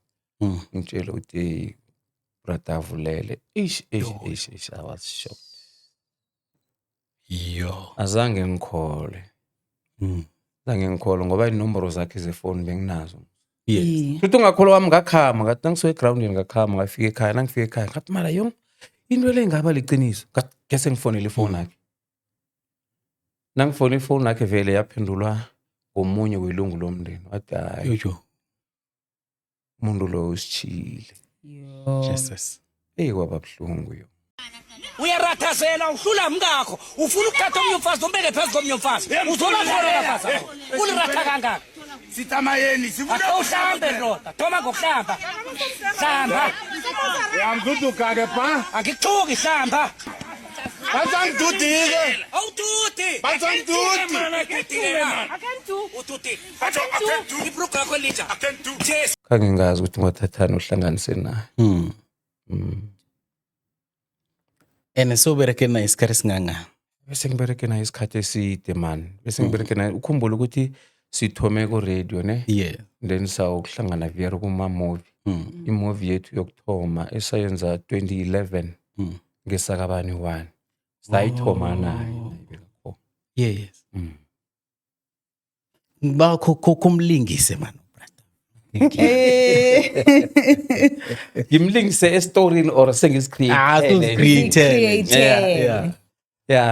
ngitshela ukuthi brother vulele I was shocked azange ngikholwe ngoba inombolo zakhe zefoni benginazo futhi ungakholwa wami ngakhama ngathi nangisoye egroundini ngakhama ngafika ekhaya nangifika ekhaya ngathi mara yong into le ngaba liqiniso ngase ngifonela ifoni yakhe nangifona ifoni yakhe vele yaphendulwa ngomunye welungu lomndeni wathi hayi umuntu lo usichile Jesus kwaba buhlungu yo uyarathazela uhlula mngakho ufuna ukuthatha omnye umfazi umbeke phezu komnye umfazi uzolakhala lapha uliratha kangaka Sitamayeni sifuna uhlambe ndoda thoma ngokuhlamba hlamba uyamduduka-ke pa angikuchuki hlamba bathangidudike awututi ibruku yakho elitsha kangingazi ukuthi ngathathani uhlanganise naye and so bereke na isikhathi singanga bese ngibereke naye isikhathi eside man bese ngibereke naye ukhumbula ukuthi sithome ku radio ne then sawuhlangana via kuma movie imovie yethu yokuthoma esayenza 2011 ngesakabani 1 sayithoma naye bakho kumlingise man ngimlingise estoryini or created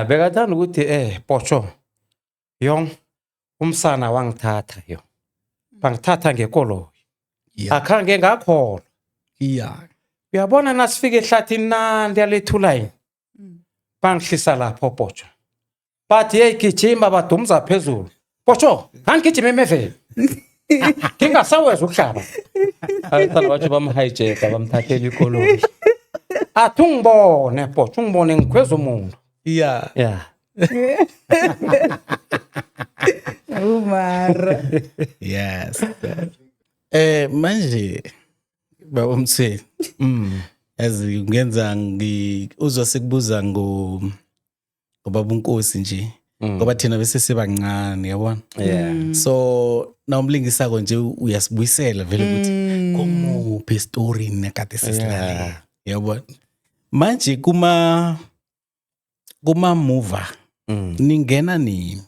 bekathanda ukuthi Pocho yong umsana wangithatha yo bangithatha ngekolo akhange ngakholwa uyabona nasifike ehlathini nandi yalethulaini bangihlisa lapho Pocho bathi gijima badumza phezulu Pocho ngigijima emeveni ngingasaweza ukuhlaba ayithanda bathi bamhijacka bamthathela ikolo athi ungibone Pocho ungibone ngikhweza umuntu Umara. Yes. Manje baba Mthweni yazi ngenza uzwa sekubuza ngobaba uNkosi nje ngoba thina bese sebancane yabona so na umlingisako nje uyasibuyisela vele ukuthi komuphi story nekade sesilale yabona manje kuma mover ningena nini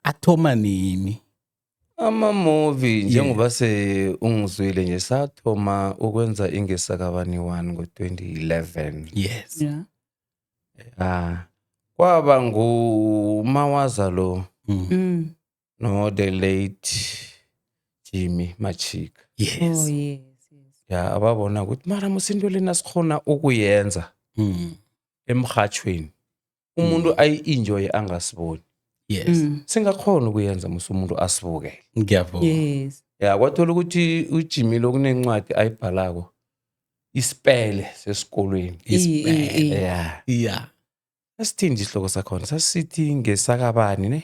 athoma nini ama-movie njengoba ungizwile nje sathoma ukwenza ingesakabani 1 ngo-2011 kwaba ngumawaza lo no the late Jimmy Machika ababona ukuthi mara musinto lena sikhona ukuyenza emhathweni umuntu ayi-enjoy angasiboni singakhona ukuyenza musu umuntu asibukele ngiyavuma kwathola ukuthi uJimmy lo kunencwadi ayibhalako isipele sesikolweni asithini isihloko sakhona sasithi ngesakabani ne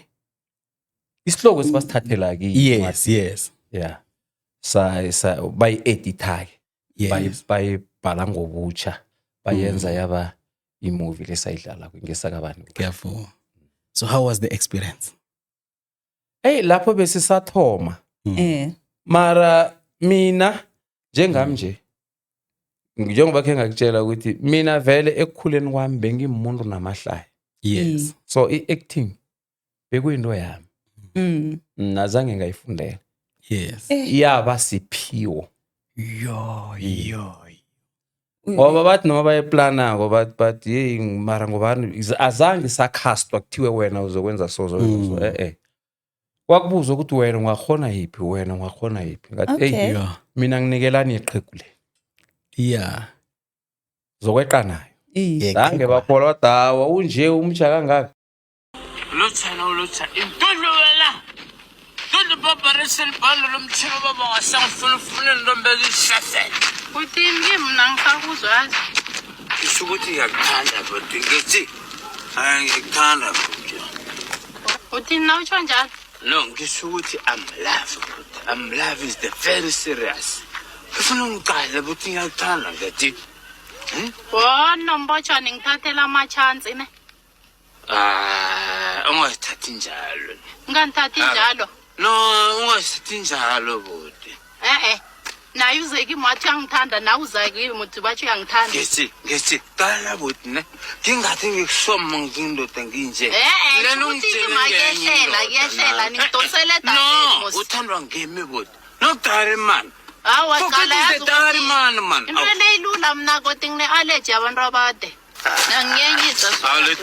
isihloko sibasithathela Yes, yes. yeah bayi-editha ke Yes. bayibhala ngobutsha bayenza yaba imovie lesayidlala ngesakabani. Careful. So how was the experience? Hey, lapho besisathoma mara mina njengami nje njengoba khe ngakutshela ukuthi mina vele ekukhuleni kwami bengimuntu namahlaya. Yes. So i-acting bekuyinto yami. Nazange ngayifundela. Yes. Yaba siphiwo. Yo. Ngoba bathi noma bayeplanako bathi hey mara ngoba azange sakhastwa kuthiwe wena uzokwenza so kwakubuzwa ukuthi wena ungakhona yiphi ngathi hey mina nginikelani iqhegu le zokweqa nayo zange bakholwa dawa unje umtsha kangaka Lutsa intundlo wena Tundlo baba reselibhalo lomtshelo baba wasangifuna ndombezi ishafela Uthini mina ngikakuzwazi Isho ukuthi ngiyakuthanda kodwa ngithi ngikuthanda kodwa Uthini na utsho njalo No ngisho ukuthi I'm love is the very serious Ufuna ungiqale ukuthi ngiyakuthanda ngathi nombotshani ngithathela ama-chance ne ungasithathi njalo Unganithathi njalo No ungasithathi njalo bodwa naye uzeke imathi uyangithanda nawe uzake imuthi bathi uyangithanda ngithi qala bodwa ne ngingathi ngikusoma ngindoda nginje kuyehlela ningidosele No uthandwa ngemi bodwa nokudala man Hawa qala yazi man into leyilula mina kodwa ngine-allergy yabantu abade nangiyenyisa le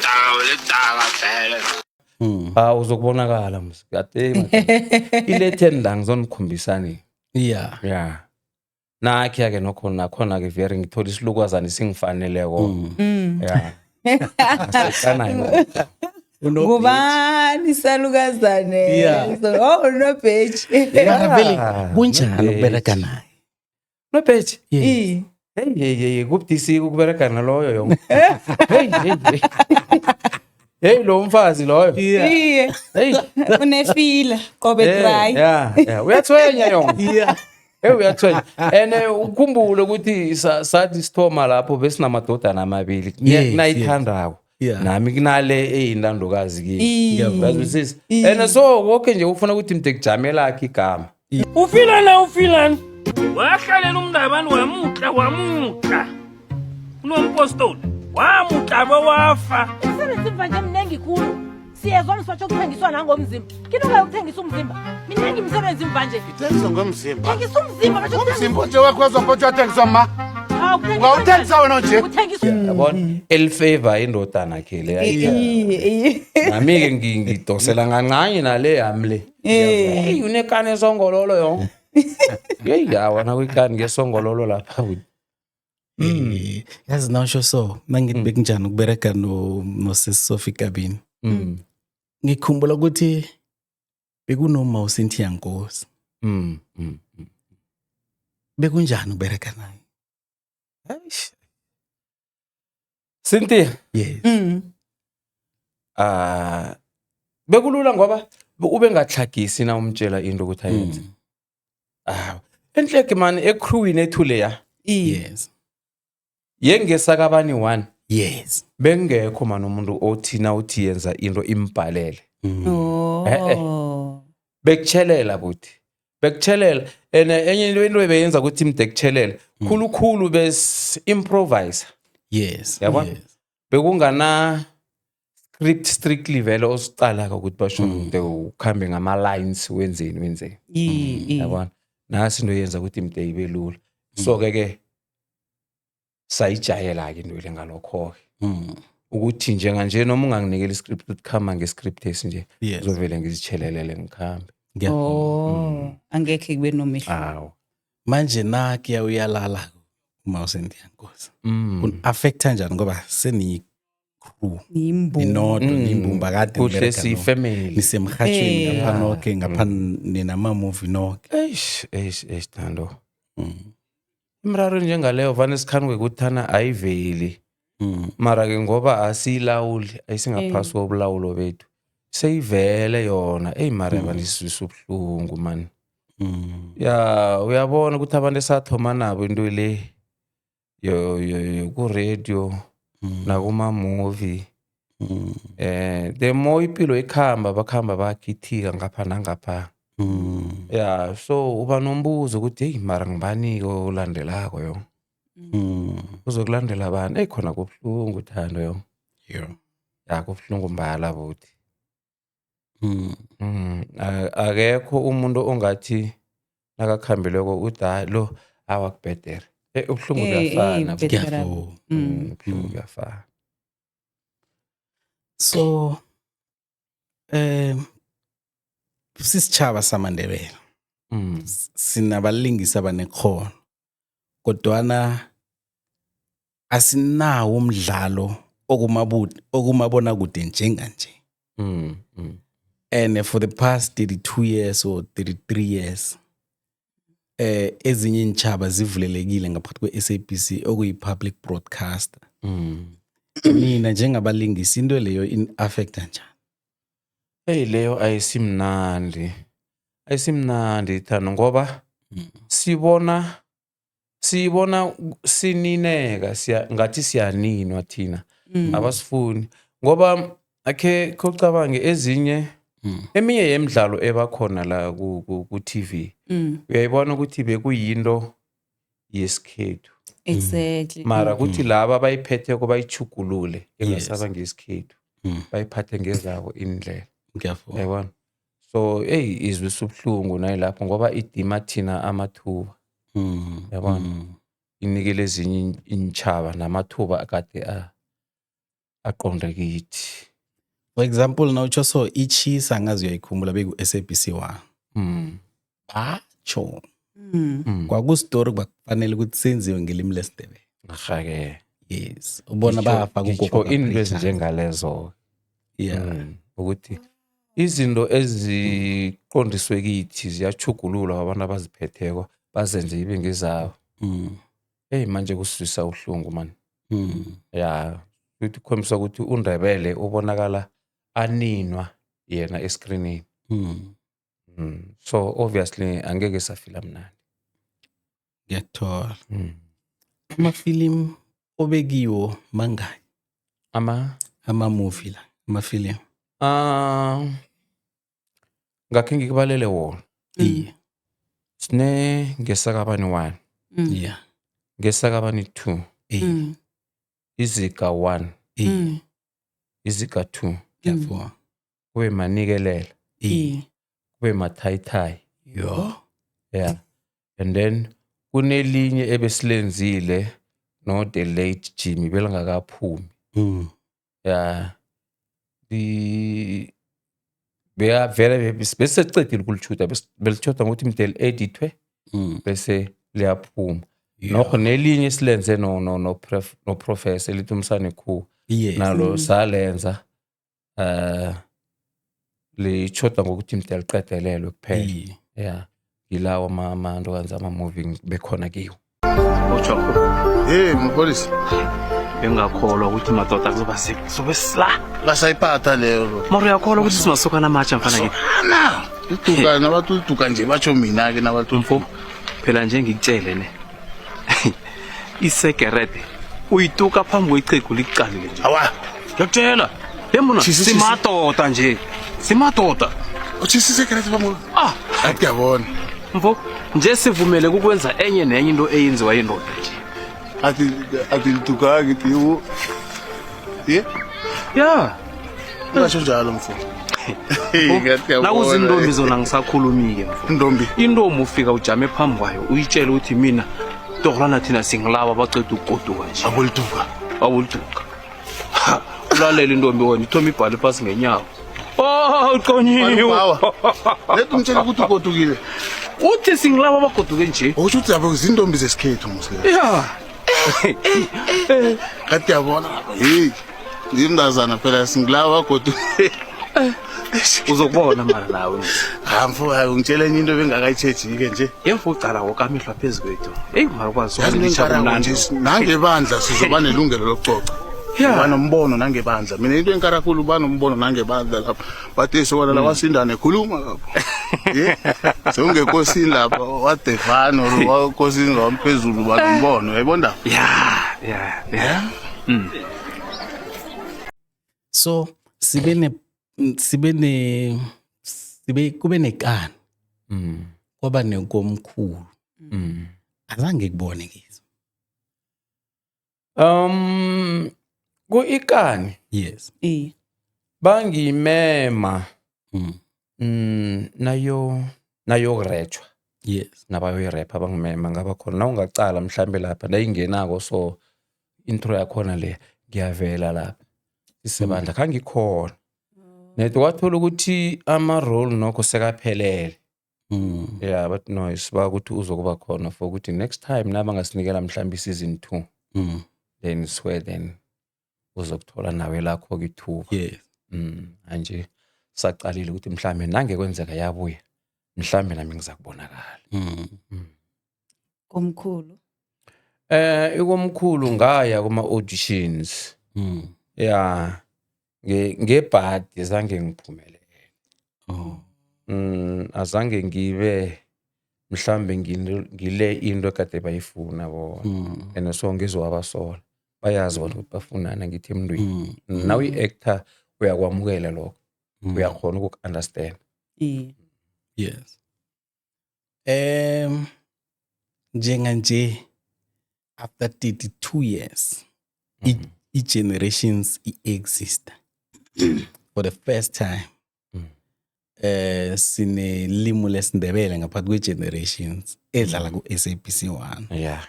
phela uzokubonakala msikade ilethe ndanga zonikhombisani yeah nakhe yake nakhona ke very ngithola isilukwazana singifaneleko yeah asakanayo Ngubani salukazane no page Vele kunjani ukubereka naye? no page hey kubudisi ukubereka naloyo yonke hey lo mfazi loyo hey unefila qobe dry yeah uyathwenya yonke hey uyathwenya ene ukhumbule ukuthi sathi sithoma lapho besinamadodana amabili kunayithandako nami kunale eyintandokazi kimi ngiyazwisisa ene so konke nje ufuna ukuthi mtekujame lakhe igama ufilani wahlalela umndabani wamutla unompostoli wamutla bawafa umsebenzi mvanje mnengi khulu siyezwa mswatsho ukuthengiswa nangomzimba kinoka ukuthengisa umzimba minengi imisebenzi mvanje Thengiswa ngomzimba. thengisa umzimba basho Umzimba nje wakwezwa mpotsho athengiswa ma. Ungawuthengisa wena nje. yabona elfavor indodana khe le nami ke ngidosela ngancane nale yami le hey unekane songololo yo hey yawa na kwikani ngesongololo lapha Yazi nawusho so mangithi bekunjani ukubereka no Sis Sophie Kabini. Ngikhumbula ukuthi bekunoma uCynthia Nkosi. Bekunjani ukubereka naye? Cynthia Yes. bekulula ngoba ube ngahlagisi na umtshela into ukuthi ayenze enhleke man ecrewini ethule ya Yes. yengesakabani 1 Yes. bengekho man umuntu othina uthi yenza into imbhalele bekuchelela buthi bekuchelela enye into ebeyenza ukuthi imdekuchelela khulukhulu bes improvise Yes. yabona bekungana script strictly vele osicala ukuthi basho ukhambe ngama lines wenzeni yabona nasi into yenza ukuthi imde ibe lula so ke sayijayela ke into le ngalokho ukuthi njenganje noma unganginikela iscript ukukhamba ngescript esinje uzovele ngizichelelele ngikhambe angekhe kube nomehluko manje nakhe uyalala uma uCynthia Nkosi affect kanjani ngoba seni crew nimbumba kade kuhle si family nisemhathweni ngapha nonke ngapha ninama movie nonke Thando imraro njengaleyo vane sikhanwe ukuthana ayiveli mara ke ngoba asilawuli ayisingaphasi kobulawulo bethu seyivele yona mara banisizwe ubuhlungu man. Ya uyabona ukuthi abantu esathoma nabo into le yo ku radio na kuma movie the more ipilo ikhamba bakhamba bakhithika ngapha nangapha. Ya so uba nombuzo ukuthi mara ngibani olandelako yo. Uzokulandela abantu khona kubuhlungu Thando yo. Ya kubuhlungu mbala buthi. Akekho umuntu ongathi nakakhambileko udalo awakubhedere. Ubuhlungu buyafana. Ubuhlungu buyafana. So sisichaba samaNdebele sinabalingisi abanekhono kodwana asinawo umdlalo okumabona kude njenganje. And for the past 32 years or 33 years ezinye inchaba zivulelekile ngaphakathi kwe-SABC okuyi-public broadcaster. Mina njengabalingisi into leyo in-affecta njani? Leyo ayisimnandi Thando ngoba sibona sinineka ngathi siyaninwa thina abasifuni ngoba akhe kocabange ezinye eminye yemidlalo ebakhona la ku TV uyayibona ukuthi bekuyinto yesikhethu. Exactly. Mara ukuthi laba bayiphetheko bayichugulule engasaba ngesikhethu bayiphathe ngezabo indlela. Ngiyafuna. Yabona. So izwe subhlungu nayilapho ngoba idima thina amathuba. Yabona. Inikele ezinye inchaba namathuba akade aqonda kithi. For example now so ichisa ngazi uyayikhumbula beku SABC 1. Bacho. Kwakustory kwakufanele ukuthi senziwe ngelimi lesindebele. Ngake. Yes. Ubona bayafaka ukoko into ezinjengalezo. Ukuthi izinto eziqondiswe kithi ziyachugululwa abantu abaziphetheko bazenze ibe ngezabo. Manje kusisa uhlungu man. Ya ukuthi khomisa ukuthi uNdebele ubonakala aninwa yena escreenini. So obviously angeke safila mnandi. Ngiyathola. Amafilimu obekiwo mangaki? Ama-movie la, amafilimu. Ngakhe ngikubalele wona. Sine ngesakabani 1. Yeah. Ngesakabani 2. Iziga 1. Iziga 2. Ngiyafuna. Kube manikelela. Kube mathayithayi. Yeah. And then kunelinye ebesilenzile no the late Jimmy belangakaphumi. Yeah. Beya vele bese cedile kulchuta belichoda ngokuthi imdel edithwe bese liyaphuma. Nokho nelinye esilenze no professor lithi umsane khu nalo salenza lichoda ngokuthi imdel qedelelwe kuphela. Yeah. Ilawo amanto kanza ama moving bekhona kiwo. Mpolisi. Bengakholwa ukuthi madoda kuzobe sila. Lasayiphatha leyo. Mara uyakholwa ukuthi simasokana amatsha mfana ke. Uduka nabantu uduka nje batsho mina ke nabantu mfo. Phela nje ngikutshele ne. Isekerete uyituka phambi kwecegu liqalile nje. Awa, ngiyakutshela. Yembona simadoda nje. Simadoda. Uthi isekerete phambi. Akuyabona. Mfo, nje sivumele ukwenza enye nenye into eyenziwa yindoda nje. Ati uduka ngithi u. Yeah. Ngasho njalo mfo. Nakuzintombi zona ngisakhulumike mfo. Intombi. Intombi ufika ujame phambi kwayo uyitshela ukuthi mina Torana thina singilaba baceda ukugoduka nje. Awulituka. Ulalela intombi wena ithoma ibhale phasi ngenyawo. Qonyiwe. Lethu umtshela ukuthi ugodukile. Uthi singilaba bagoduke nje. Uthi uthi yabo izintombi zesikhethu musile. Yeah. Kathi yabona. Indazana phela singilaba bagoduke. Uzokubona mara nawe. Mfo ungitshela enye into bengakayitshejike nje. Yemfo ucala wokamihla phezulu kwethu. Mara kwazi ukuzitsha mnandi. Nangebandla sizoba nelungelo lokuxoxa. banombono nangebandla mina into enkarakhulu banombono nangebandla lapha bathe sona la wasindane khuluma lapho sewungekosini lapha wadevano wakosini wamphezulu banombono uyayibona So kube nekani kwaba nekomkhulu azange kubone kizo. Ku-Ikani Yes. bangimema nayo rechwa Yes. nabayoyirepa bangimema ngaba khona nawungacala mhlambe lapha ndayingenako so intro yakhona le ngiyavela lapha isebandla khangikhona nethi wathola ukuthi ama-role nokho sekaphelele yeah but no isiba ukuthi uzokuba khona for ukuthi next time nabangasinikela mhlambe season 2 then swear then uzokuthola nawe lakho kithuba. Yes. Anje saqalile ukuthi mhlambe nangekwenzeka yabuya mhlambe nami ngizakubonakala. Komkhulu. Ikomkhulu ngaya kuma auditions. Yeah. Ngebhadi zange ngiphumelele. Azange ngibe mhlambe ngile into kade bayifuna bona. And so ngizowabasola. Bayazi bona ukuthi bafunana ngithi emntwini. Nawe i-actor uyakwamukela lokho. Uyakhona uku-understand. Yes. Njenganje after 32 years i-generations i-exist for the first time. Sinelimi lesindebele ngaphakathi kwe-generations edlala ku-SABC 1. Yeah.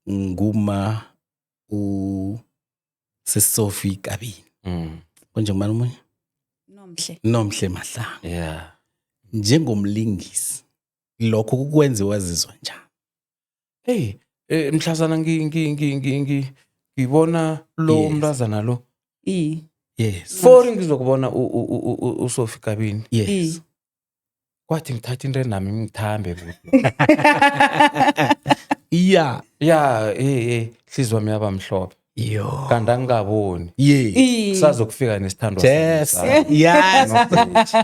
Nguma Sophie Kabini. Konje ngubani omunye? Nomhle Mahlangu. Yeah. Njengomlingisi lokho kukwenze wazizwa njani? Hey, mhlazana ngibona lo mntazana lo. Yes. For ngizokubona uSophie Kabini. Yes. Kwathi ngithatha into nami ngithambe buti. Yeah. Hlizwa mi yaba mhlophe. Yo. Kanti angaboni. Sazokufika nesithandwa sami. Yes.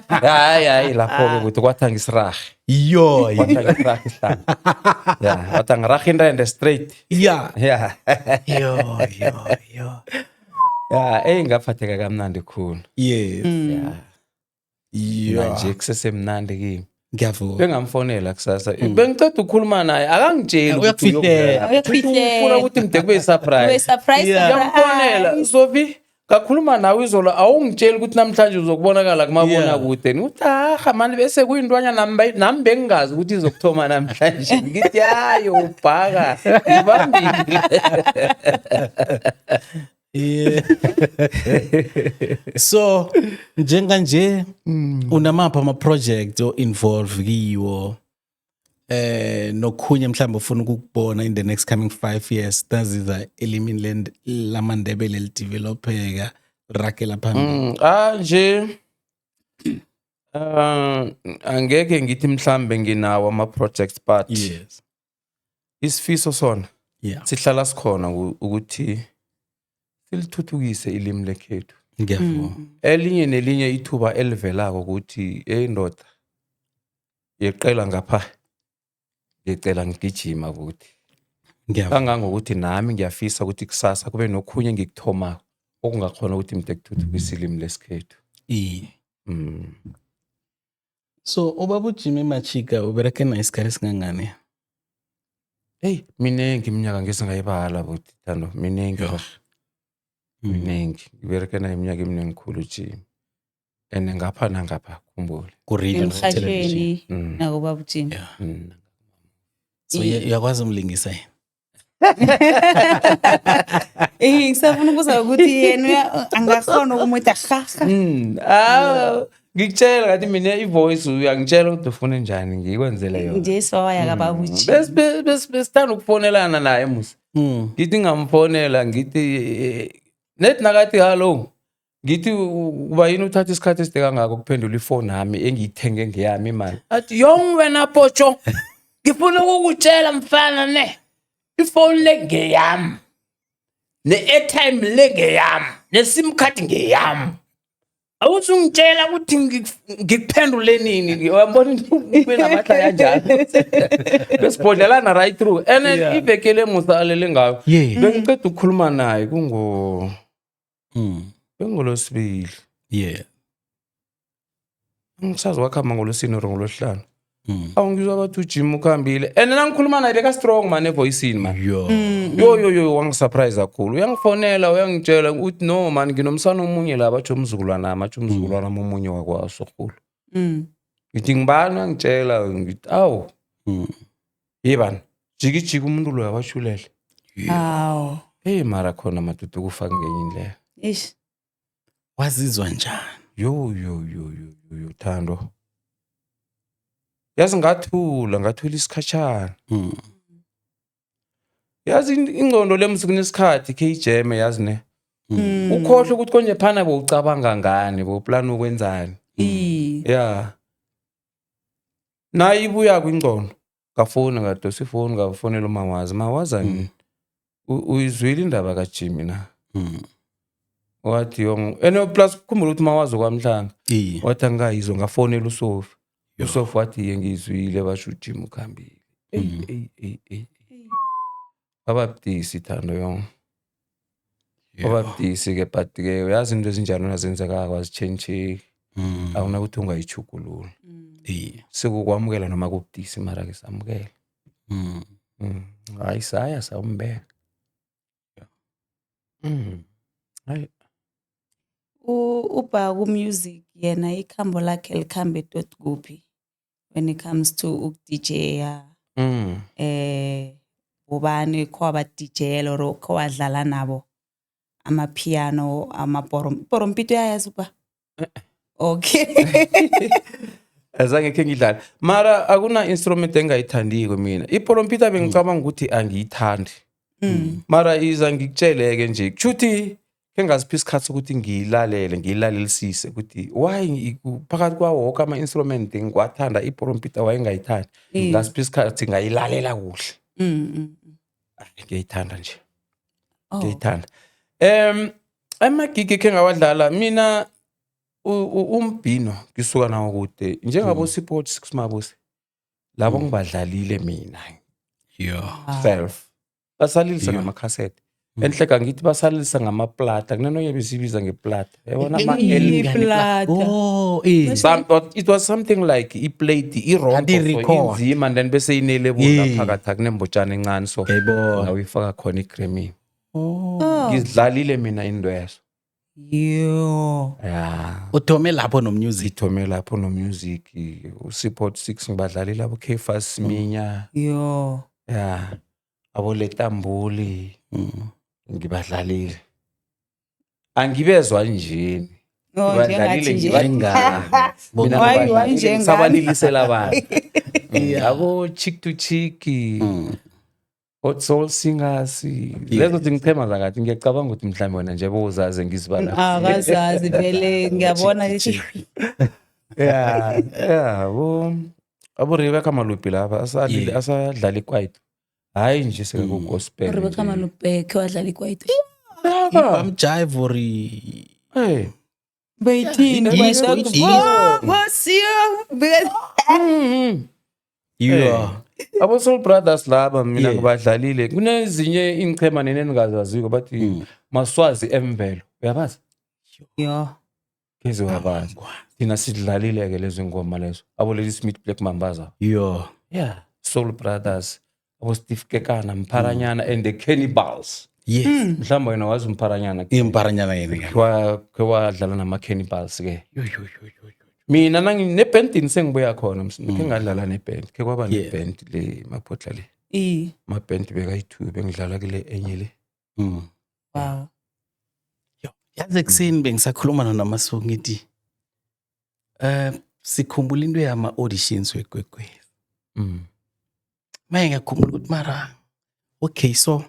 Hayi lapho ukuthi kwathanga isirahe. Yo. Kwathanga isirahe isihlanu. Yeah, kwathanga rahe indende straight. Yeah. Yo. Yeah, ngaphatheka kamnandi khulu. Yes. Yeah. Manje kusesemnandi kimi. Ngiyavuka. Bengamfonela kusasa. Bengicela ukukhuluma naye, akangitsheli ukuthi uyakufihlela. Ufuna ukuthi ngide kube surprise. Kube surprise. Ngiyamfonela, Sophie, ngakhuluma nawe izolo awungitsheli ukuthi namhlanje uzokubonakala kumabona kude. Uthi manje bese kuyintwanya nami bengingazi ukuthi izokuthoma namhlanje. Ngithi hayo ubhaka. Ngibambile. Yeah. So njenganje unamapha ama project o involve kiwo nokhunye mhlawumbe ufuna ukubona in the next coming 5 years taziza elimini lamandebele lidevelopeka rakela phambili. Nje angeke ngithi mhlawumbe nginawo ama projects but yes isifiso sona sihlala sikhona ukuthi silithuthukise ilimi lekhethu. Ngiyavuma. Elinye nelinye ithuba elivelako ukuthi indoda yeqela ngapha ngicela ngigijima ukuthi kangangokuthi nami ngiyafisa ukuthi kusasa kube nokhunye ngikuthoma okungakhona ukuthi mde kuthuthukise ilimi lesikhethu. So ubaba uJimmy Machika ubereke na isikhathi singangani? Hey, minengi iminyaka ngesingayibala buthi Thando, minengi. Minengi ngibereke na iminyaka eminingi khulu Jimmy. And ngapha nangapha khumbule ku radio na television nako baba Jimmy. So uyakwazi umlingisa yena. Ngisafuna ukuza ukuthi yena angakhona ukumuthi ngikutshela ngathi mina ivoice uyangitshela ukuthi ufuna njani ngikwenzele yona. Nje sawaya ka baba Jimmy. Besithanda ukufonelana naye musa. Ngithi ngamfonela ngithi net nakathi hello. Ngithi kuba yini uthatha isikhathi eside kangaka ukuphendula ifone yami engiyithenge ngeyami imali. Athi yong wena Pocho. Ngifuna ukukutshela mfana ne. Ifone le ngeyami. ne-airtime lengeyami ne-sim card ngeyami awuthi ungitshela ukuthi ngikuphendule nini uyabona benamahlaya kanjalo besibhodlelana right through and iveke le musalele ngayo bengiceda ukukhuluma naye bengolosibili ngisazi wakhamba ngolosini or ngolosihlanu awungizwa bathi ujim ukhambile and nangikhuluma naye beka-strong man evoyisini man yo wangisurprise kakhulu uyangifonela uyangitshela ukuthi no man nginomsana omunye la batsho umzukulwana omunye wakwaso khulu ngithi ngibani angitshela ngithi awu yebani jikijiki umuntu lo yabashulele hey mara khona madudu kufaka ngenye indlela wazizwa njani yo Thando yazi ngathula isikhatshana yazi ingcondo lemsuku nesikhathi ke ijeme yazi ne ukhohle ukuthi konje phana bowucabanga ngani boplan ukwenzani nayi ibuya kwingcondo ngafona ngadosa ifoni ngafonela mawazani uyizwile indaba kaJimmy na wathi ene plus kukhumbula ukuthi mawazi kwamhlanga wathi angayizwa ngafonela uSofi wathi ngizwile basho uJimmy ukhambile ababudisi Thando yong ababudisi ke but ke yazi into ezinjalo nazenzeka kwazichange awunakuthi ungayichukulula sekukwamukela noma kubudisi mara ke samukela hayi saya sawumbeka hayi uba ku-music yena ikhambo lakhe likhambe tot kuphi when it comes to DJ ubani khwaba-DJ or khwadlala nabo amapiano amaporompito yayazi uba okay azange khe ngidlala mara akuna instrument engayithandiko mina iporompita bengicabanga ukuthi angiyithandi mara iza ngikutsheleke nje kuthi ke ngaziphi isikhathi ukuthi ngiyilalelisise ukuthi why phakathi kwawo wonke ama-instrument ngiwathanda iporompita wayengayithandi ngaziphi isikhathi ngayilalela kuhle ngiyayithanda nje ngiyayithanda amagigi khe ngawadlala mina umbhino ngisuka nawo kude njengabo support 6 mabusi labo ngibadlalile mina self basalilisa ngamacassette enhleka ngithi basalilisa ngamaplata kunenoye besibiza ngeplata yabona it was something like iplate irombo inzima and then bese inelebula phakathi kunembotshana encane so uyifaka khona igremi ngidlalile mina indweso uthome lapho nomusic usupport 6 ngibadlalile abo Kefas Minya abo Letambuli ngibadlalile angibezwa njeni ngibadlalile ngibangani sabalilisela abantu abo Chick to Chick Hot Soul Singers lezo zingichema zakathi ngiyacabanga ukuthi mhlawumbe wena nje bozazi ngizibala akazazi vele ngiyabona ukuthi abo Rebecca Maluphi lapha asadlala ikwaito hayi nje seke gospel Rebecca Maluphi wadlala ikwaito bamjive ori beyithini abo Soul Brothers laba mina ngibadlalile kunezinye ingchema nenengazaziko bathi Maswazi Emvelo uyabazi kezi wabazi thina sidlalile ke lezo ngoma lezo abo Lady Smith Black Mambaza Soul Brothers abo Steve Kekana Mpharanyana and the Cannibals mhlawumbe wena wazi Mpharanyana yena kwadlala nama Cannibals ke mina neband sengibuya khona ngike ngadlala neband ke kwaba neband le maphotla le maband bekayi2 bengidlala kule enye le wow yazi ekseni bengisakhuluma naMasuku ngithi sikhumbula into yama auditions wegwegwe maye ngakhumbula ukuthi mara okay so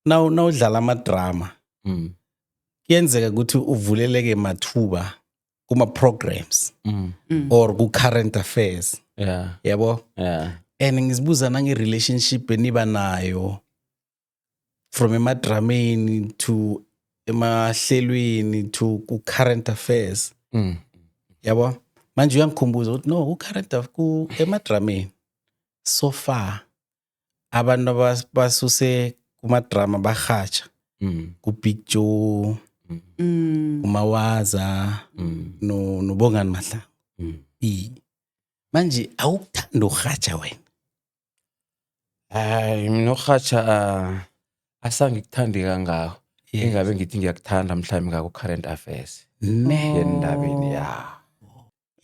now udlala ama drama kuyenzeka ukuthi uvuleleke mathuba kuma programs or ku current affairs yabo and ngizibuza nange relationship eniba nayo from emadrameni to emahlelweni to ku-current affairs yabo manje uyangikhumbuza ukuthi no ku-current emadrameni so far abantu basuse kumadrama bahatsha ku-Big Joe uMawaza nobongani Mahlangu manje awukuthanda ukurhatsha wena? Hayi mina ukurhatsha asangikuthandi kangako engabe ngithi ngiyakuthanda mhlawumbe ngaku-current affairs endabeni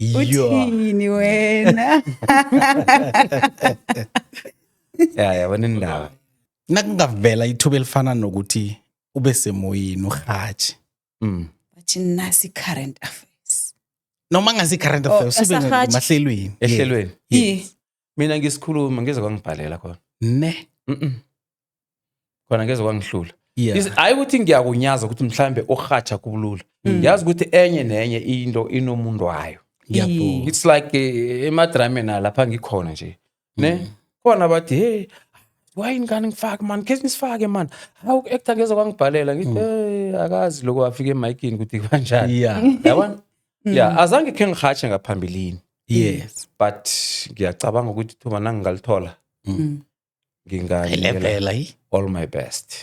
uthini wena? yabona indaba nakungavela ithuba elifana nokuthi ube semoyeni urhatshe bathi nasi current affairs noma ngasi current affairs ube mahlelweni ehlelweni mina ngisikhuluma ngeze kwangibhalela khona khona ngeze kwangihlula hayi ukuthi ngiyakunyaza ukuthi mhlambe urhatsha kubulula ngiyazi ukuthi enye nenye into inomuntu wayo it's like emadrameni lapha ngikhona nje ne khona bathi hey why ingane ngifake man ke nisifake man how actor ngeze kwangibhalela ngithi akazi lokho afike emicini ukuthi kanjani yabona azange ke ngihatshe ngaphambilini yes but ngiyacabanga ukuthi thuba nangingalithola ngingalela all my best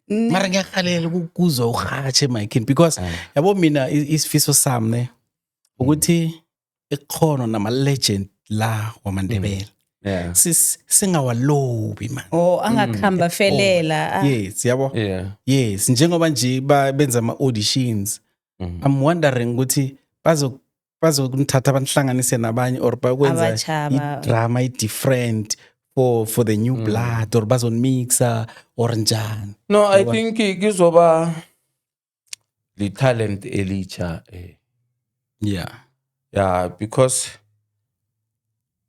mara ngiyakhalela ukuzwa uhatshe emicini because yabo mina isifiso sami ne ukuthi ikhono nama legend la wamaNdebele singawalobi man angakhamba felela yes yabo yes njengoba nje benza ama auditions I'm wondering ukuthi bazokunithatha banihlanganise nabanye or bakwenza idrama different for the new blood or bazonmixa or njani. No, I think kizoba the talent elitsha yeah because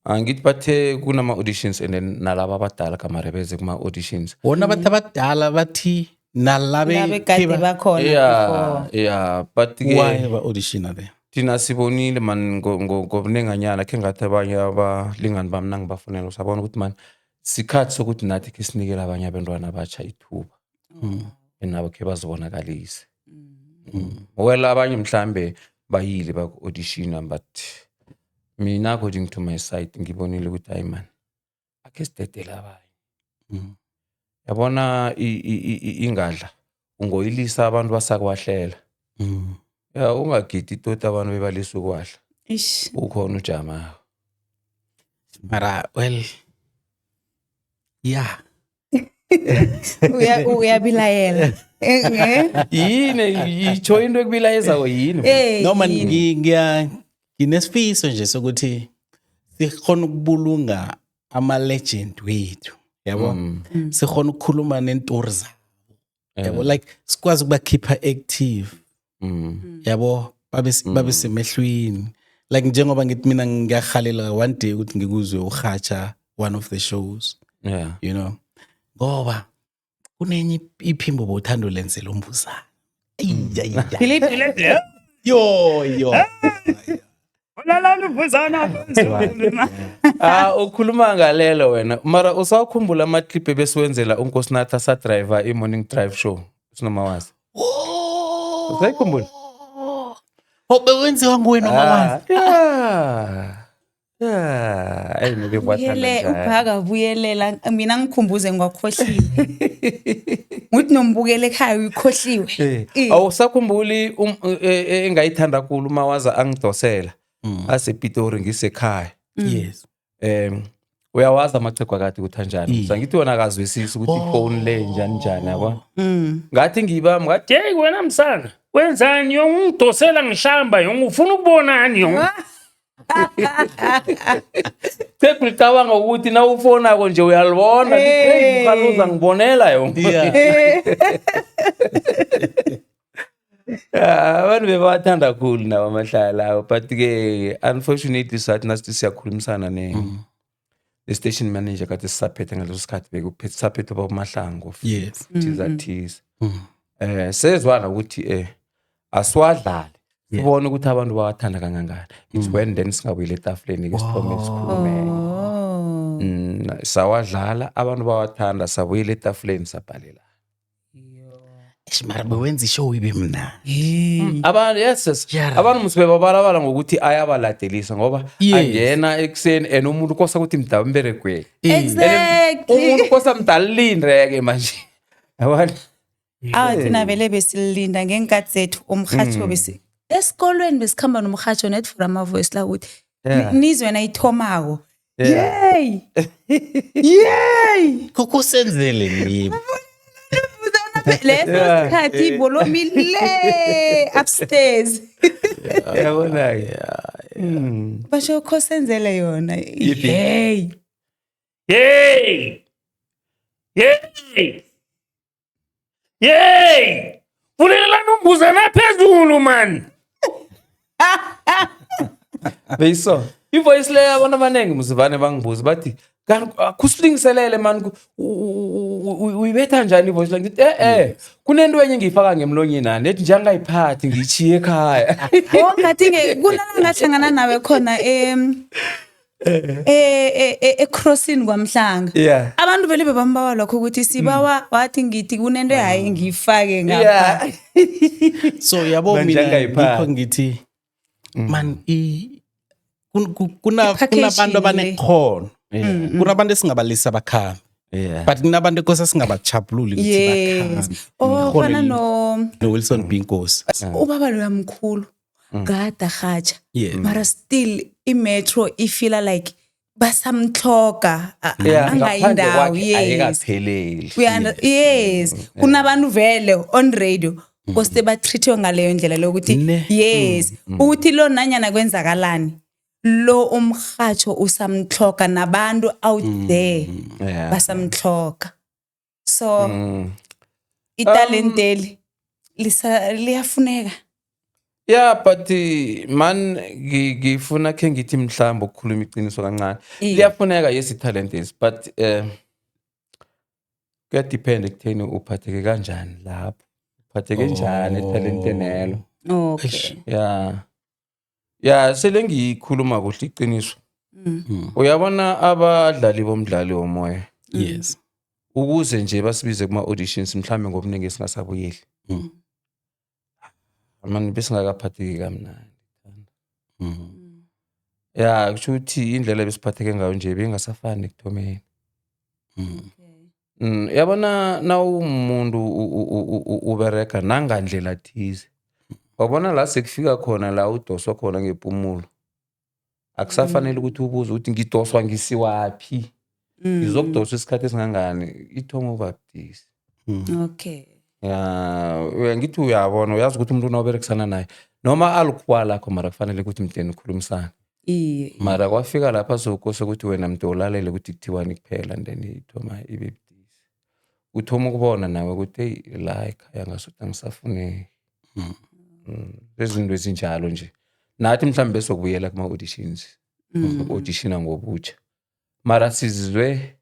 angithi bathe kunama auditions and then nalaba abadala kamarebeze kuma auditions wona abantu abadala bathi nalabe kade bakhona yeah but why ba audition there thina sibonile man ngobunenganyana ke ngathi abanye abalingani bami nangibafunela usabona ukuthi man sikhathi sokuthi nathi ke sinikela abanye abantwana abatsha ithuba enabo ke bazibonakalise well abanye mhlambe bayile ba audition but mina according to my side ngibonile ukuthi hayi man ake sidedela abanye yabona ingadla ungoyilisa abantu basakwahlela ungagidi tota abantu bebalisa ukwahla ukhona ujama mara well uyabilayela yini icho into ekubilayeza yini noma nginesifiso nje sokuthi sikhona ukubulunga ama legend wethu yabo sikhona ukukhuluma nentori zabo yabo like sikwazi ukuba keeper active yabo babe semehlweni like njengoba ngithi mina ngiyakhalela one day ukuthi ngikuzwe uhatsha one of the shows you know ngoba kunenye iphimbo bothando lenzela umbuzana Philip yo Olala umbuzana ukhuluma ngalelo wena mara usakhumbula ama clip ebesiwenzela uNkosinathi sa driver i morning drive show sinomawazi usayikhumbula hobe wenziwa nguwe nomawazi ayini bebwathanda uphaka vuyelela mina ngikhumbuze ngwakhohliwe uthi nombukele ekhaya uyikhohliwe awusakhumbuli engayithanda kakhulu umawaza angidosela asePitori ngisekhaya yes uyawazi amachegwa kade uthanjani sangithi wona akazwisisa ukuthi iphone le njani yabo ngathi ngibami ngathi hey wena msana wenzani ungidosela ngihlamba ufuna ukubonani Sekulicabanga ukuthi na ufona konje uyalibona liphezulu khaluza ngibonela abantu bebathanda kakhulu nawo amahlala but ke unfortunately sathi nasithi siyakhulumisana the station manager kade sisaphethe ngaleso sikhathi bekuphethe saphethe baMahlangu yes thiza sezwana ukuthi aswadlale sibona ukuthi abantu bawathanda kangangani it's when then singabuyile etafuleni ke sithome sikhulume sawadlala abantu bawathanda sabuyela etafuleni sabhalela mara bewenza ishow ibe mna abantu abantu musibe babalabala ngokuthi ayabaladelisa ngoba angena ekuseni and umuntu kosa ukuthi mdaba emberegweni umuntu kosa mdalilindeke manje yabona thina vele besilinda ngenkathi zethu umrhatsho esikolweni besikhamba nomrhatsho net for ama-voice la ukuthi nizwe nayithomako yey kukusenzele nimi leso sikhathi bolomile upstairs yabona-ke basho khosenzele yona yey vulelela nombuzana phezulu man beyiso ivoice leyo abantu abaningi muzivane bangibuza bathi kusilingiselele man uyibetha njani ivoice like kunento enye ngiyifaka ngemlonyeni nani ethi njengayiphathi ngiyichiye ekhaya ngathi kunala ngahlangana nawe khona ecrossing kwaMhlanga abantu vele bebambawa lokho ukuthi sibawa wathi ngithi kunento hayi ngiyifake ngapha so yabo mina ngikho ngithi man kunabantu abanekhono kunabantu esingabalisa bakhambi but kunabantu ekosa singabajabululi ukuthi bakhambi fana no-Wilson Binkosi ubaba lo yamkhulu gada haja mara still imetro ifila like basamhloga angayindawo yes kunabantu vele on radio koste batreatwe ngaleyo ndlela lokuthi yes uthi lo nanyana kwenzakalani lo umrhatsho usamhloga nabantu out there basamhloga so italenteli liyafuneka but man ngifuna khe ngithi mhlawumbe ukukhuluma iqiniso kancane liyafuneka yes i-talent is but kuyadepend ekutheni uphatheke kanjani lapho uphatheke njani etalenteni elo sele ngiyikhuluma kuhle iqiniso uyabona abadlali bomdlali womoya yes ukuze nje basibize kuma-auditions mhlawumbe ngobuningi singasabuyeli mani besingakaphatheki kamnandi kusho ukuthi indlela besiphatheke ngayo nje bengasafani ekuthomeni yabona nawumuntu ubereka nangandlela thize wabona la sekufika khona la udoswa khona ngempumulo akusafanele ukuthi ubuze ukuthi ngidoswa ngisiwaphi ngizokudoswa isikhathi esingangani ithoma ubabudisi ngithi uyabona uyazi ukuthi umuntu unaberekisana naye noma alikuwa lakho mara kufanele ukuthi mdeni ukhulumisane mara kwafika lapha sokose ukuthi wena mntu ulalele ukuthi kuthiwani kuphela then ithoma ibe budisi uthoma ukubona nawe ukuthi la ekhaya ngasuthi angisafuneki lezinto ezinjalo nje nathi mhlawumbe besokubuyela kuma-auditions auditiona ngobutsha mara sizizwe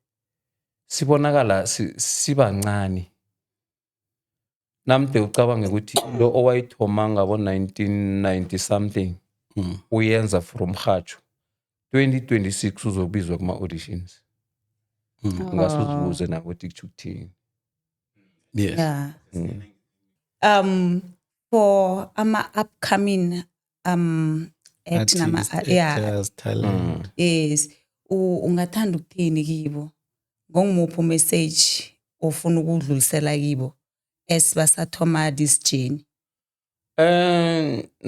sibonakala sibancane namde ucabange ukuthi lo owayithoma ngabo 1990 something uyenza from Khacho 2026 uzokubizwa kuma-auditions ngasuzibuze nakuthi kuthini for ama-upcoming talent yes ungathanda ukuthini kibo ngongumuphi message ofuna ukudlulisela kibo esibasathoma this journey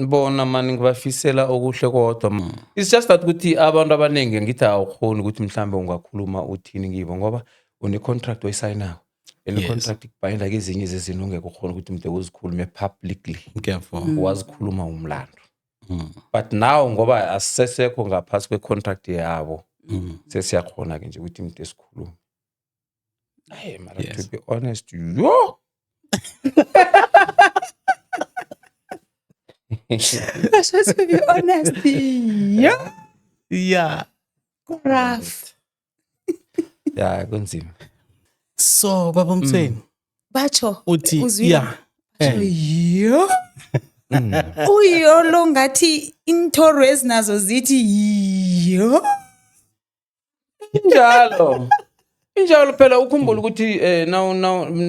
bona mani ngibafisela okuhle kodwa it's just that ukuthi abantu abaningi ngithi awukhoni ukuthi mhlambe ungakhuluma uthini kibo ngoba une-contract oyisayinayo contract ikubhayinda kezinye zezinto ungeke ukhona ukuthi umuntu uzikhulume publicly wazikhuluma umlando but now ngoba asisesekho ngaphasi kwe-contract yabo sesiyakhona-ke nje ukuthi umuntu esikhulume mara to be honest to be honest rough kunzima so baba Mthweni batsho uthi uyo lo ngathi inthoro ezinazo zithi Injalo phela ukhumbula ukuthi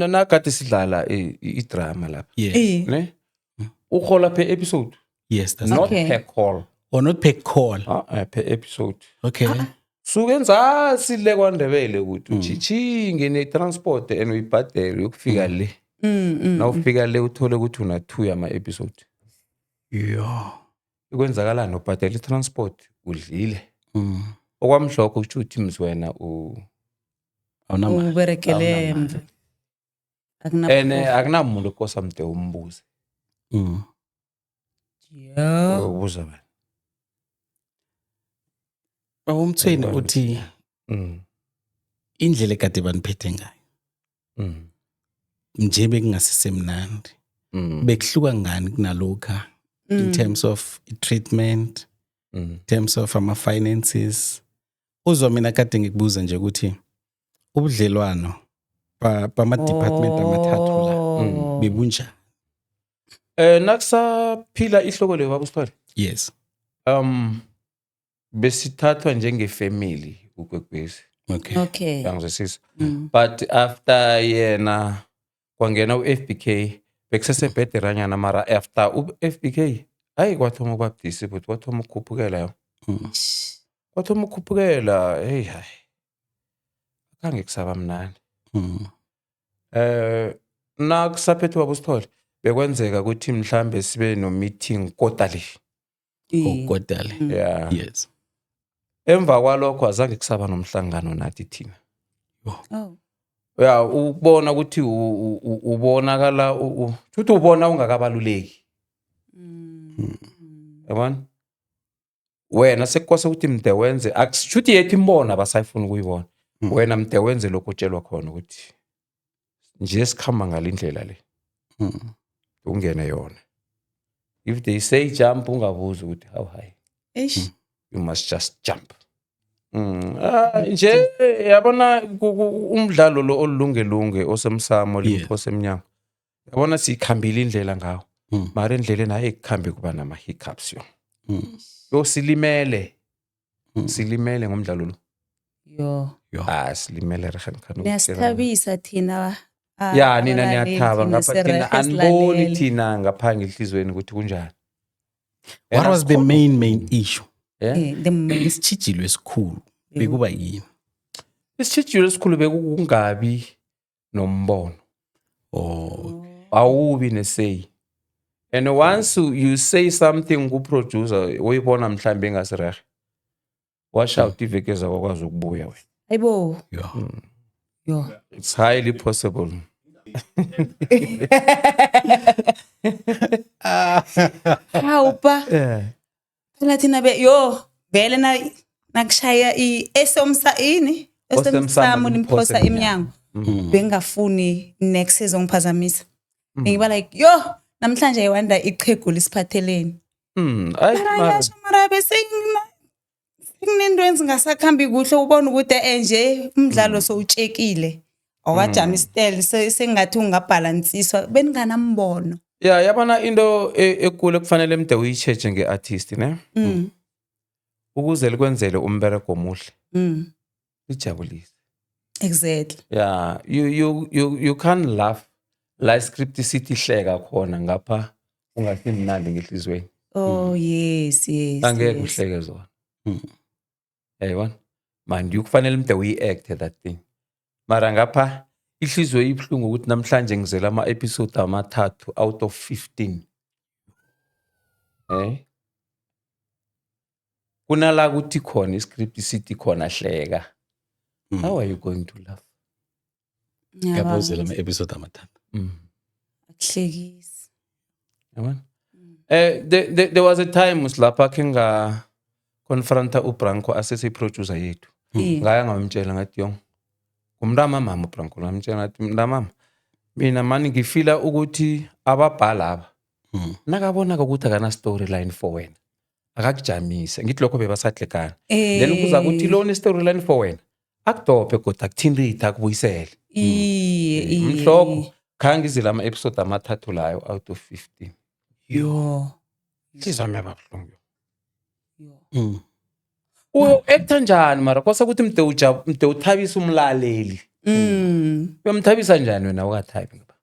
nakade sidlala idrama lapha. Yes. Ne? Ukhola per episode. Yes, that's Not Okay. per call. or not per call. Per episode. Okay. Sukenza sile kwaNdebele ukuthi uchichinge netransport and uyibhadele ukufika le. Na ufika le uthole ukuthi una 2 yama episode. Yeah. Ikwenzakalani ubhadela itransport udlile. Okwamhlokho kusho ukuthi mzwena Awunamali. uberekele mve akunamuntu okosa mde umbuze. Ubuza bani? Umthweni uthi indlela ekade baniphethe ngayo. Nje bekungasesemnandi. Bekuhluka ngani kunalokha in terms of treatment, in terms of ama finances. Uzwa mina kade ngikubuza nje ukuthi ubudlelwano bama department amathathu la bebunjani. Nakusaphila ihloko le baba Sithole. Yes. Besithathwa njengefamily uKwekwezi. Okay. Yangizwisisa. But after yena kwangena uFBK bekusesebhederanyana mara after uFBK hayi kwathoma ukubabudisi but kwathoma ukukhuphukela yo. Kwathoma ukukhuphukela hey akange kusaba mnandi. Nakusaphethe baba Sithole bekwenzeka ukuthi mhlambe sibe no meeting quarterly. Quarterly. Yeah. Yes. Emva kwalokho azange kusaba nomhlangano nathi thina. Oh. Ya ukubona ukuthi ubonakala uthi ubona ungakabaluleki. Yabona? Wena sekukwase ukuthi mde wenze akushuthi yethi imbona abasayifuna ukuyibona. Wena mde wenze lokho utshelwa khona ukuthi nje sikhamba ngalindlela le. Ungene yona. If they say jump ungabuza ukuthi how high. You must just jump. Nje yabona umdlalo lo olungelunge osemsamo limphosa eminyango. Yabona sikhambile indlela ngawo. Mara indlela naye ikhambe kuba nama hiccups yo. Silimele. Silimele ngomdlalo lo. Silimele rehan khanu. Niyasithabisa thina. Ya nina niyathaba ngapha thina aniboni thina ngapha ngehlizweni ukuthi kunjani. What was the main issue? The main isitshijilo esikhulu bekuba yini? Isitshijilo esikhulu bekungabi nombono. Awubi nesay. And once you say something ku-producer uyibona mhlambe engasirehe. Wash out ivekeza kwakwazi ukubuya wena. Ayibo. It's highly possible. Hawupa. Phela thina vele nakushaya esemsamo limphosa eminyango. Bengafuni next season ngiphazamisa. Ngiba like namhlanje iwanda iqhegula isiphatheleni. Mara bese kunento enzingasakhambi kuhle ubona ukuthi enje umdlalo sowutshekile. Awajama istel sengathi ungabalansiswa beninganambono. Yabona into ekule kufanele mde uyicheche ngeartist ne. Ukuze likwenzele umbereko omuhle. Ijabulise. Exactly. Yeah, you can't laugh la script sithi hleka khona ngapha ungasimnandi ngehlizweni. Oh yes. Angeke uhleke zona. Yayibona? Manje kufanele mde uyi-act that thing. Mara ngapha ihlizwe ibhlungu ukuthi namhlanje ngizela ama-episode amathathu out of 15. Kunala ukuthi khona iscript sithi khona hleka. How are you going to laugh? Ngiyabuzela ama-episode amathathu. Akuhlekisi. Yabona? There was a time lapha kenga confronta uBranco asesiproducer yethu. Ngaya ngamtshela ngathi umntama mama uBranco ngamtshela ngathi mntama mina mani ngifila ukuthi ababhala aba nakabona ukuthi akana storyline for wena akakujamise ngithi lokho bebasadlekana then kuza ukuthi lona storyline for wena akudophe kodwa akuthinditha kubuyisele mhloko khangizila ama episode amathathu layo out of 15 sizame babhlungu U-actor njani mara kwase ukuthi mde uthabisa umlaleli. Uyamthabisa njani wena ukathabi ngapha?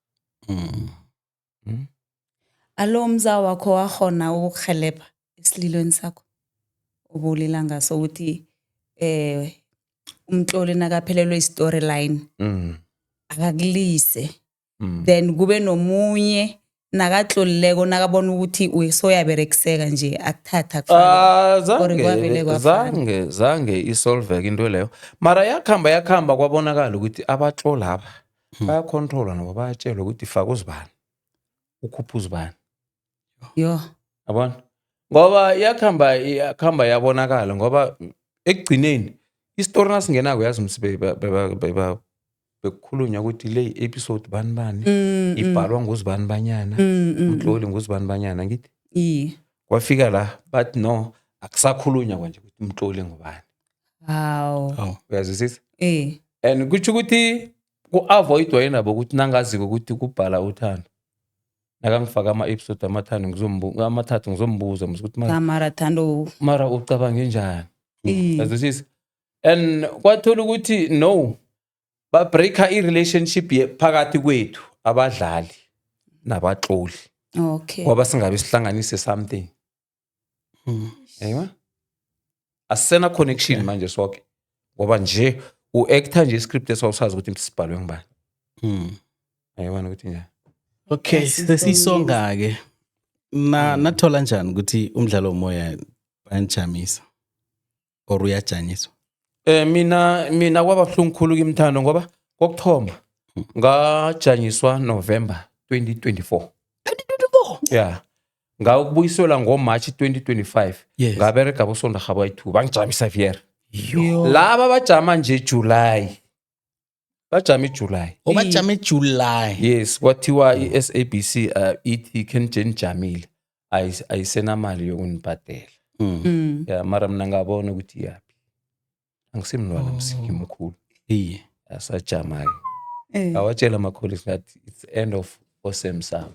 Alo mza wakho wakhona ukukuhelebha esililweni sakho ubulila ngaso ukuthi umtloli nakaphelelwe i-storyline akakulise then kube nomunye nakatlolileko nakabona ukuthi usoyaberekiseka nje akuthatha zange isolveke into leyo mara yakhamba kwabonakala ukuthi abatlola laba bayacontrola nabo bayatshelwa ukuthi faka uzibani ukhupha uzibani yo yabona ngoba yakhamba yabonakala ngoba ekugcineni istory nasingenako yazi msibe bekukhulunywa ukuthi le episode bani ibhalwa nguzibani banyana umtloli nguzibani banyana ngithi kwafika la but no akusakhulunywa kwanje ukuthi umtloli ngubani uyazwisisa and kutsho ukuthi ku-avoidwa yena bokuthi nangaziko ukuthi kubhala uthando nakangifaka ama-episode amathathu ngizombuza ukuthi mara ucabange njani yazwisisa and kwathola ukuthi no babreaka i-relationship phakathi kwethu abadlali nabatloli ngoba singabe sihlanganise something asena connection manje sonke ngoba nje u-actor nje iscript esawusazi ukuthi sibhalwe ngibani ayibona ukuthi njani. Okay, sesisonga-ke nathola njani ukuthi umdlalo womoya bayanijamisa or uyajanyiswa? Mina kwaba buhlungu khulu kimthando ngoba kokuthoma ngajanyiswa November 2024. Yeah. Ngawubuyiselwa ngoMarch 2025. Ngabereka bosonda khaba yi2 bangijamisa vier. Laba bajama nje July. Bajama July. Bajama July. Yes, kwathiwa iSABC ithi Kenjen Jamile ayisena mali yokunibhadela. Yeah, mara mina ngabona ukuthi yapi. Angisimntwana msiki mkhulu. Asajama ke. Awatshela amakholisi ngathi it's end of osemsamo.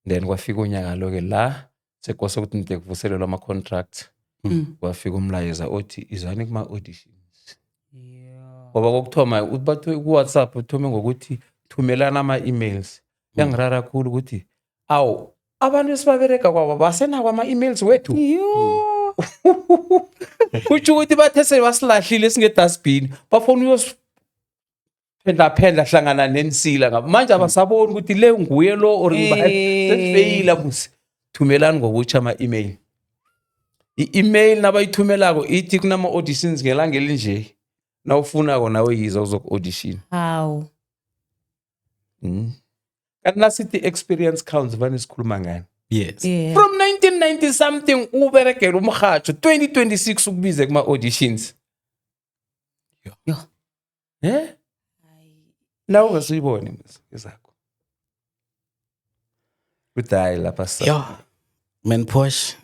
Then kwafika unyaka lo ke la sekose ukuthi nide kuvuselelwa ama contract. Kwafika umlayeza othi izani kuma auditions. Ngoba kokuthoma ubathwe ku WhatsApp uthome ngokuthi thumelana ama emails. Yangirara kakhulu ukuthi abantu esibabereka kwabo basenako ama emails wethu. Kutsho ukuthi bathese basilahlile singe dustbin bafona uyosiphendaphendla hlangana nensila ngaba manje abasaboni ukuthi le nguye lo or sesifeyila musi thumelani ngokutsha ama email. I-email nabayithumelako ithi kunama auditions ngelanga elinje nawufunako nawe yiza uzoku audition. Kanti nasithi experience counts vane sikhuluma ngani? Yes. From 1990 something uberegela umhatsho 2026 ukubize kuma auditions. Nawe ungasiboni izakho. Kudayi lapha sa. Man Posh.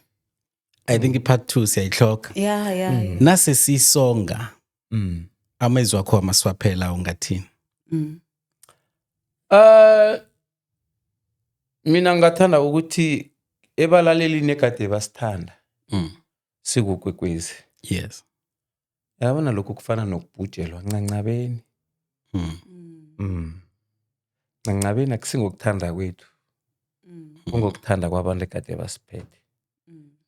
I think part 2 siyayihloka. Yeah. Nase sisonga. Amezwi akho amaswaphela ungathini? Mina ngathanda ukuthi ebalaleli nekade basithanda. Sikukwekwezi. Yes. Yabona lokho kufana nokubhujelwa ncancabeni. Ncancabeni akusingokuthanda kwethu. Ungokuthanda kwabantu ekade basiphethe.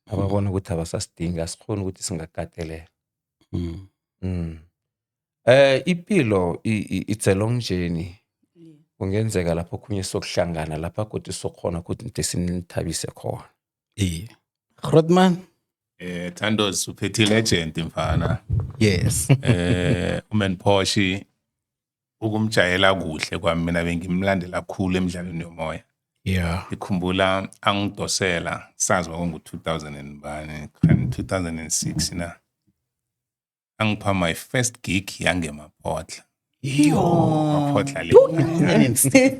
Ababona ukuthi abasasidinga sikhona ukuthi singakatelela. Ipilo it's a long journey. Kungenzeka lapho kunye sokuhlangana lapha kodwa sokhona ukuthi into sinithabise khona. Rodman Thandos uphethe legend mfana. Yes. uMan Poshi ukumjayela kuhle kwami mina bengimlandela kakhulu emidlalweni yomoya. Ikhumbula angidosela sazi kwakungu 2006 na. Angipha my first gig yangeMapotla. Mapotla le.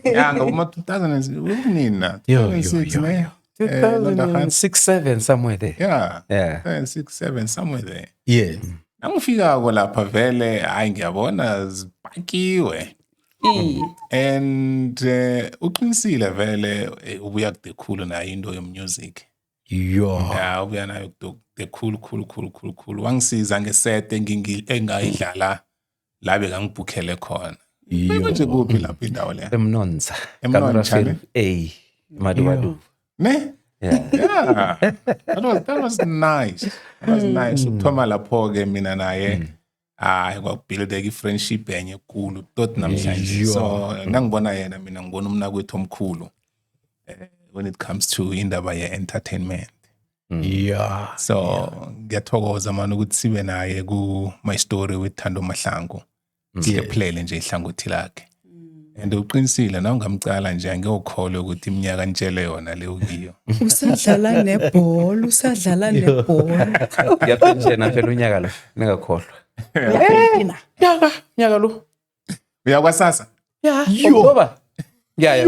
Yanga uma 2006 ne. 2006-7 somewhere there. Yeah. 2006-7 somewhere there. Yes. Angifika lapha vele hayi ngiyabona zipakiwe. And uqinisile vele ubuya kude khulu na into ye music. ya ubuya nayo the cool wangisiza ngeset engayidlala la bekangibhukhele khona nje kuphi lapho indawo le Emnonza. Emnonza, Camera film. Madu. ne yeah that was nice ukuthoma lapho ke mina naye kwakubuildeka i-friendship enye kulu tot namhlanje so nangibona yena mina ngibona umnakwethu omkhulu when it comes to indaba ye-entertainment so ngiyathokoza mani ukuthi sibe naye ku-My Story with Thando Mahlangu siyephelele nje ihlangothi lakhe and uqinisile na ungamcala nje angiyokholwa ukuthi iminyaka nitshele yona leyo kiyo usadlala nebhola Yaphela phela unyaka lo ningakhohlwa. Nyaka lo. uyakwasasa Oktoba. Ya.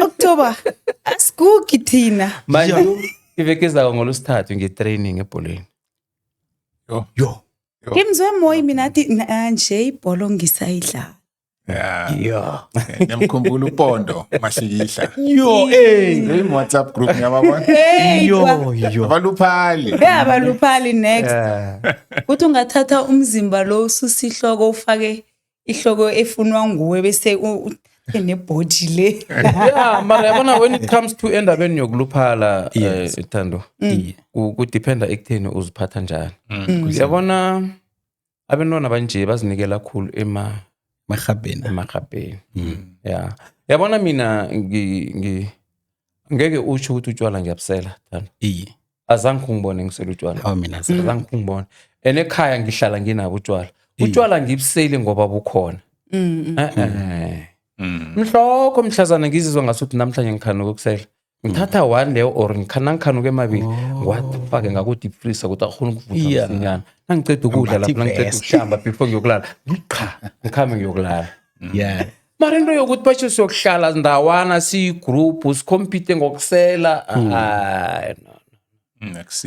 October asikuki thina Manje iveke ezako ngolosithathu nge-training ebholeni. yo ngimzwe moyi mina athi nje ibholo ngisayidlala ngiyamkhumbula uPondo Mashikihla hey WhatsApp group ngiyababona abaluphali abaluphali next kuthi ungathatha umzimba lo ususihloko ufake ihloko efunwa nguwe bese nebody le Mara yabona when it comes to endabeni yokuluphala Thando kudependa ekutheni uziphatha njani. Yabona abantwana banje bazinikela kakhulu emagabheni. Yeah. Yabona mina ngeke utsho ukuthi utshwala ngiyabusela Thando. Azange ngibone ngisela utshwala. Mina azange ngibone. Enekhaya ngihlala nginabo utshwala. Utshwala ngibuseli ngoba bukhona. Mhlokho mhlazana ngizizwa ngasuthi namhlanje ngikhanuka ukusela. Ngithatha one leyo or ngikhanuka emabili ngwafake ngaku deep freezer ukuthi akhona ukuvutha msinyana. Nangiceda ukudla lapho ngiceda ukushamba before ngiyokulala. Ngikhame ngiyokulala. Mara into yokuthi basho siyokuhlala ndawana si-group sikompete ngokusela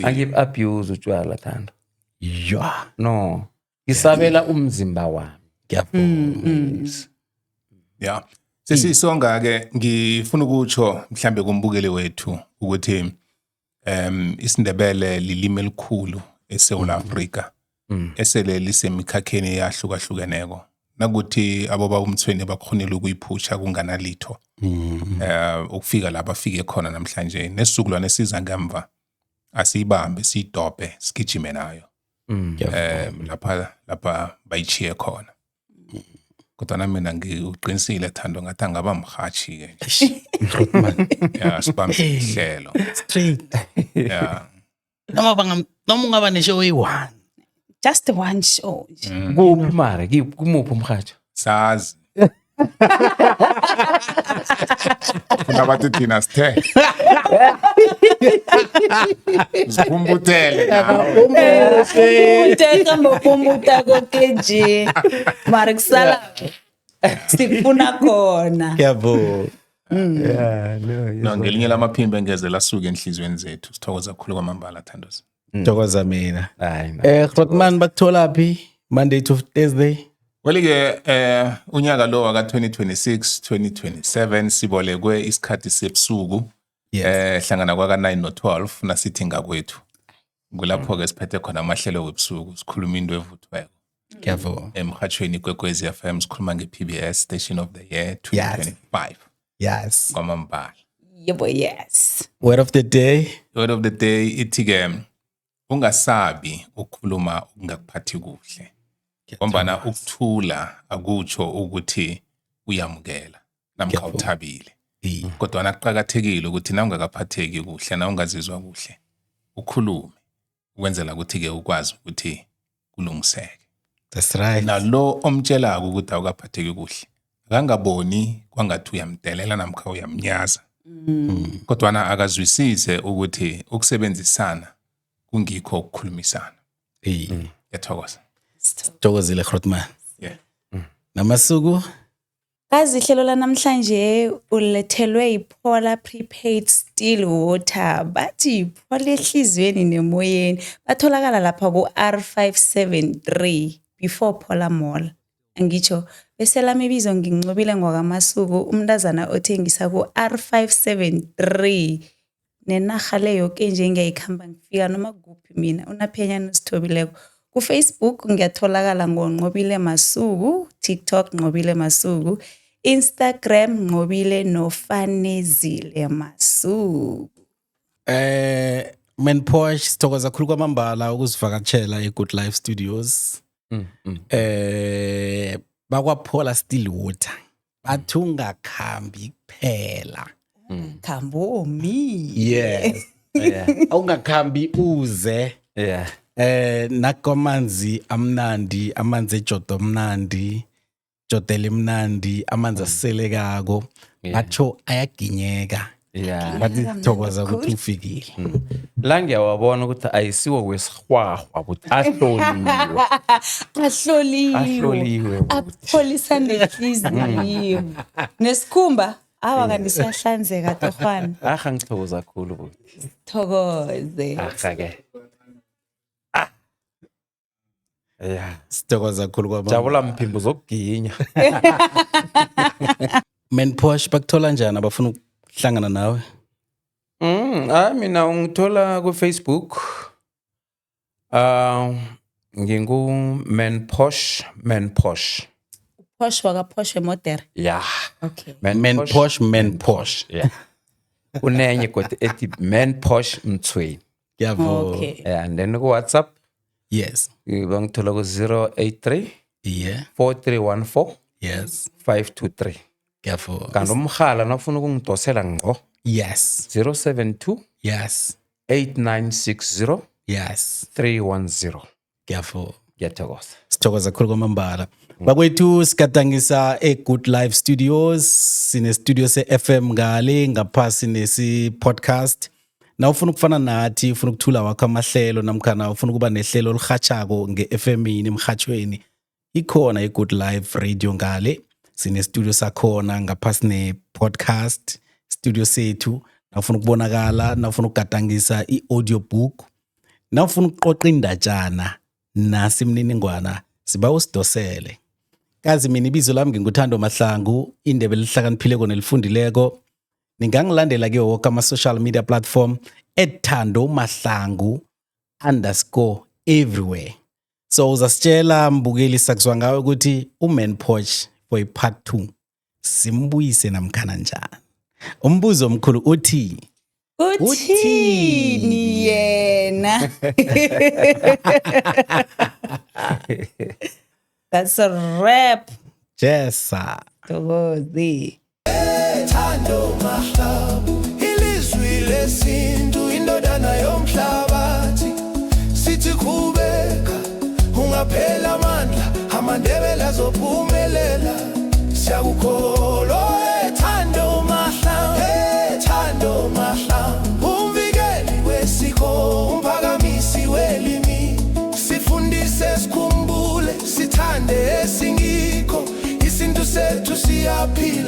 angibe abuse utshwala Thando. No. Ngisabela umzimba wami. Yeah. Sesisonga ke ngifuna ukutsho mhlambe kumbukeli wethu ukuthi isiNdebele lilimi elikhulu eSouth Africa esele lisemikhakheni yahlukahlukeneko nakuthi aboba umthweni bakhonela ukuyiphusha kunganalitho ukufika lapha afike khona namhlanje nesizukulwane siza ngemva asiyibambe siyidope sigijime nayo lapha bayichiye khona kodwa na mina ngiqinisile Thando ngathi angaba mhathi ke sibambe ihlelo straight noma ungaba neshow eyi-1 just one show kuphi mara kumuphi umhathi sazi kunabathi thina sithe zikumbutele umbuta konke nje mara kusala sikufuna khona yabo ngelinye lamaphimbo engeze lasuka enhlizweni zethu sithokoza kakhulu kwamambala Thandosi thokoza mina Grootman bakuthola phi Monday to Thursday Welike unyaka lo waka 2026 2027 sibolekwe isikhathi sebusuku hlangana kwaka 9 no 12 nasithi ngakwethu kulapho ke siphethe khona amahlelo webusuku sikhuluma into evuthweko Ngiyavuma emhathweni kwekwezi FM sikhuluma ngePBS Station of the Year 2025 yes kwamambala yebo yes word of the day ithi ke ungasabi ukukhuluma ukungakuphathi kuhle ngombana ukuthula akutsho ukuthi uyamukela namkha uthabile kodwa nakuqhakathekile ukuthi na ungakaphatheki kuhle na ungazizwa kuhle ukhulume ukwenzela ukuthi ke ukwazi ukuthi kulungiseke that's right nalo omtshelaka ukuthi awukaphatheki kuhle akangaboni kwangathi uyamdelela namkha uyamnyaza kodwa na akazwisise ukuthi ukusebenzisana kungikho ukukhulumisana yathokoza Thokozile Grootman namasuku kazi ihlelo lanamhlanje ulethelwe iPolar Prepaid Still Water bathi phola ehlizweni nemoyeni batholakala lapha ku R573 before Polar Mall angitsho bese lami ibizo ngincobile ngwakamasuku umntazana othengisa ku R573 nenarha leyo ke nje ngiyayikhamba ngifika noma kuphi mina uNaphenyana Sithobileko. Ku-Facebook ngiyatholakala ngoNqobile Masuku, TikTok Nqobile Masuku, Instagram Nqobile Nofanezile Masuku. Man Posh sithokoza kakhulu kwamambala ukuzivakatshela eGood Life Studios. Bakwaphola Still Water. Bathi ungakhambi kuphela. Kambomi. Yes. Ungakhambi uze. Yeah. Nakomanzi amnandi, amanzi ejodo mnandi, jodele mnandi, amanzi aselekako. Batsho ayaginyeka. Yeah. Bathi sithokoza ukuthi ufikile. La ngiyawabona ukuthi ayisiwo wesihwahwa but ahloliwe. Ahloliwe. Apholisa nenhliziyo. Nesikhumba awa kanti siyahlanzeka torhwana. Aha ngithokoza kakhulu but. Thokoze. Ke. Yeah. Sithokoza kakhulu kwaba. Jabula Mphimbo zokuginya. Man Posh bakuthola njani abafuna ukuhlangana nawe? Mina ungithola ku Facebook. Ngingu Man Posh. Posh waka Posh modern. Yeah. Okay. Man Posh. Yeah. Unenye kodwa ethi Man Posh Mthweni. Yabo. Okay. And then ku WhatsApp. Yes. Bangithola ku 083 Yeah. 4314 Yes. 523. Yabo. Kanti umkhala nafuna ukungidosela ngqo. Yes. 072 Yes. 8960 Yes. 310. Yabo. Ngiyathokoza. Sithokoza kakhulu kwamambala. Bakwethu sikadangisa eGood Life Studios, sine studio se-FM ngale ngaphasi nesi podcast. Na ufuna ukufana nathi, ufuna ukuthula wakho amahlelo namkhana ufuna ukuba nehlelo olirhatshako nge-FM emrhatshweni. Ikhona iGood Life Radio ngale. Sine studio sakhona ngaphasi ne-podcast studio sethu. Na ufuna ukubonakala, na ufuna ukugadangisa i-audiobook. Na ufuna ukuqoqa indatshana nasi imniningwana siba usidosele. Kazi mina ibizo lami nginguthando Mahlangu, indebe lihlakaniphileko nelifundileko. Ningangilandela ke wonke ama-social media platform @Thando Mahlangu _everywhere. So uzasitshela mbukeli sakuzwa ngawe ukuthi uMan Posh for a part 2 simbuyise namkhana njani. Umbuzo omkhulu uthi Uthini yena? That's a rap. Jessa. Thokoze. Thando Mahlangu, ilizwi lesintu, indodana yomhlabathi. Sithi khubeka, ungaphela amandla, amandebele azophumelela. Siyakukholwa Thando Mahlangu, Thando Mahlangu. Umvikeli wesiko, umphakamisi welimi. Sifundise sikhumbule, sithande esingikho. Isintu sethu siyaphila.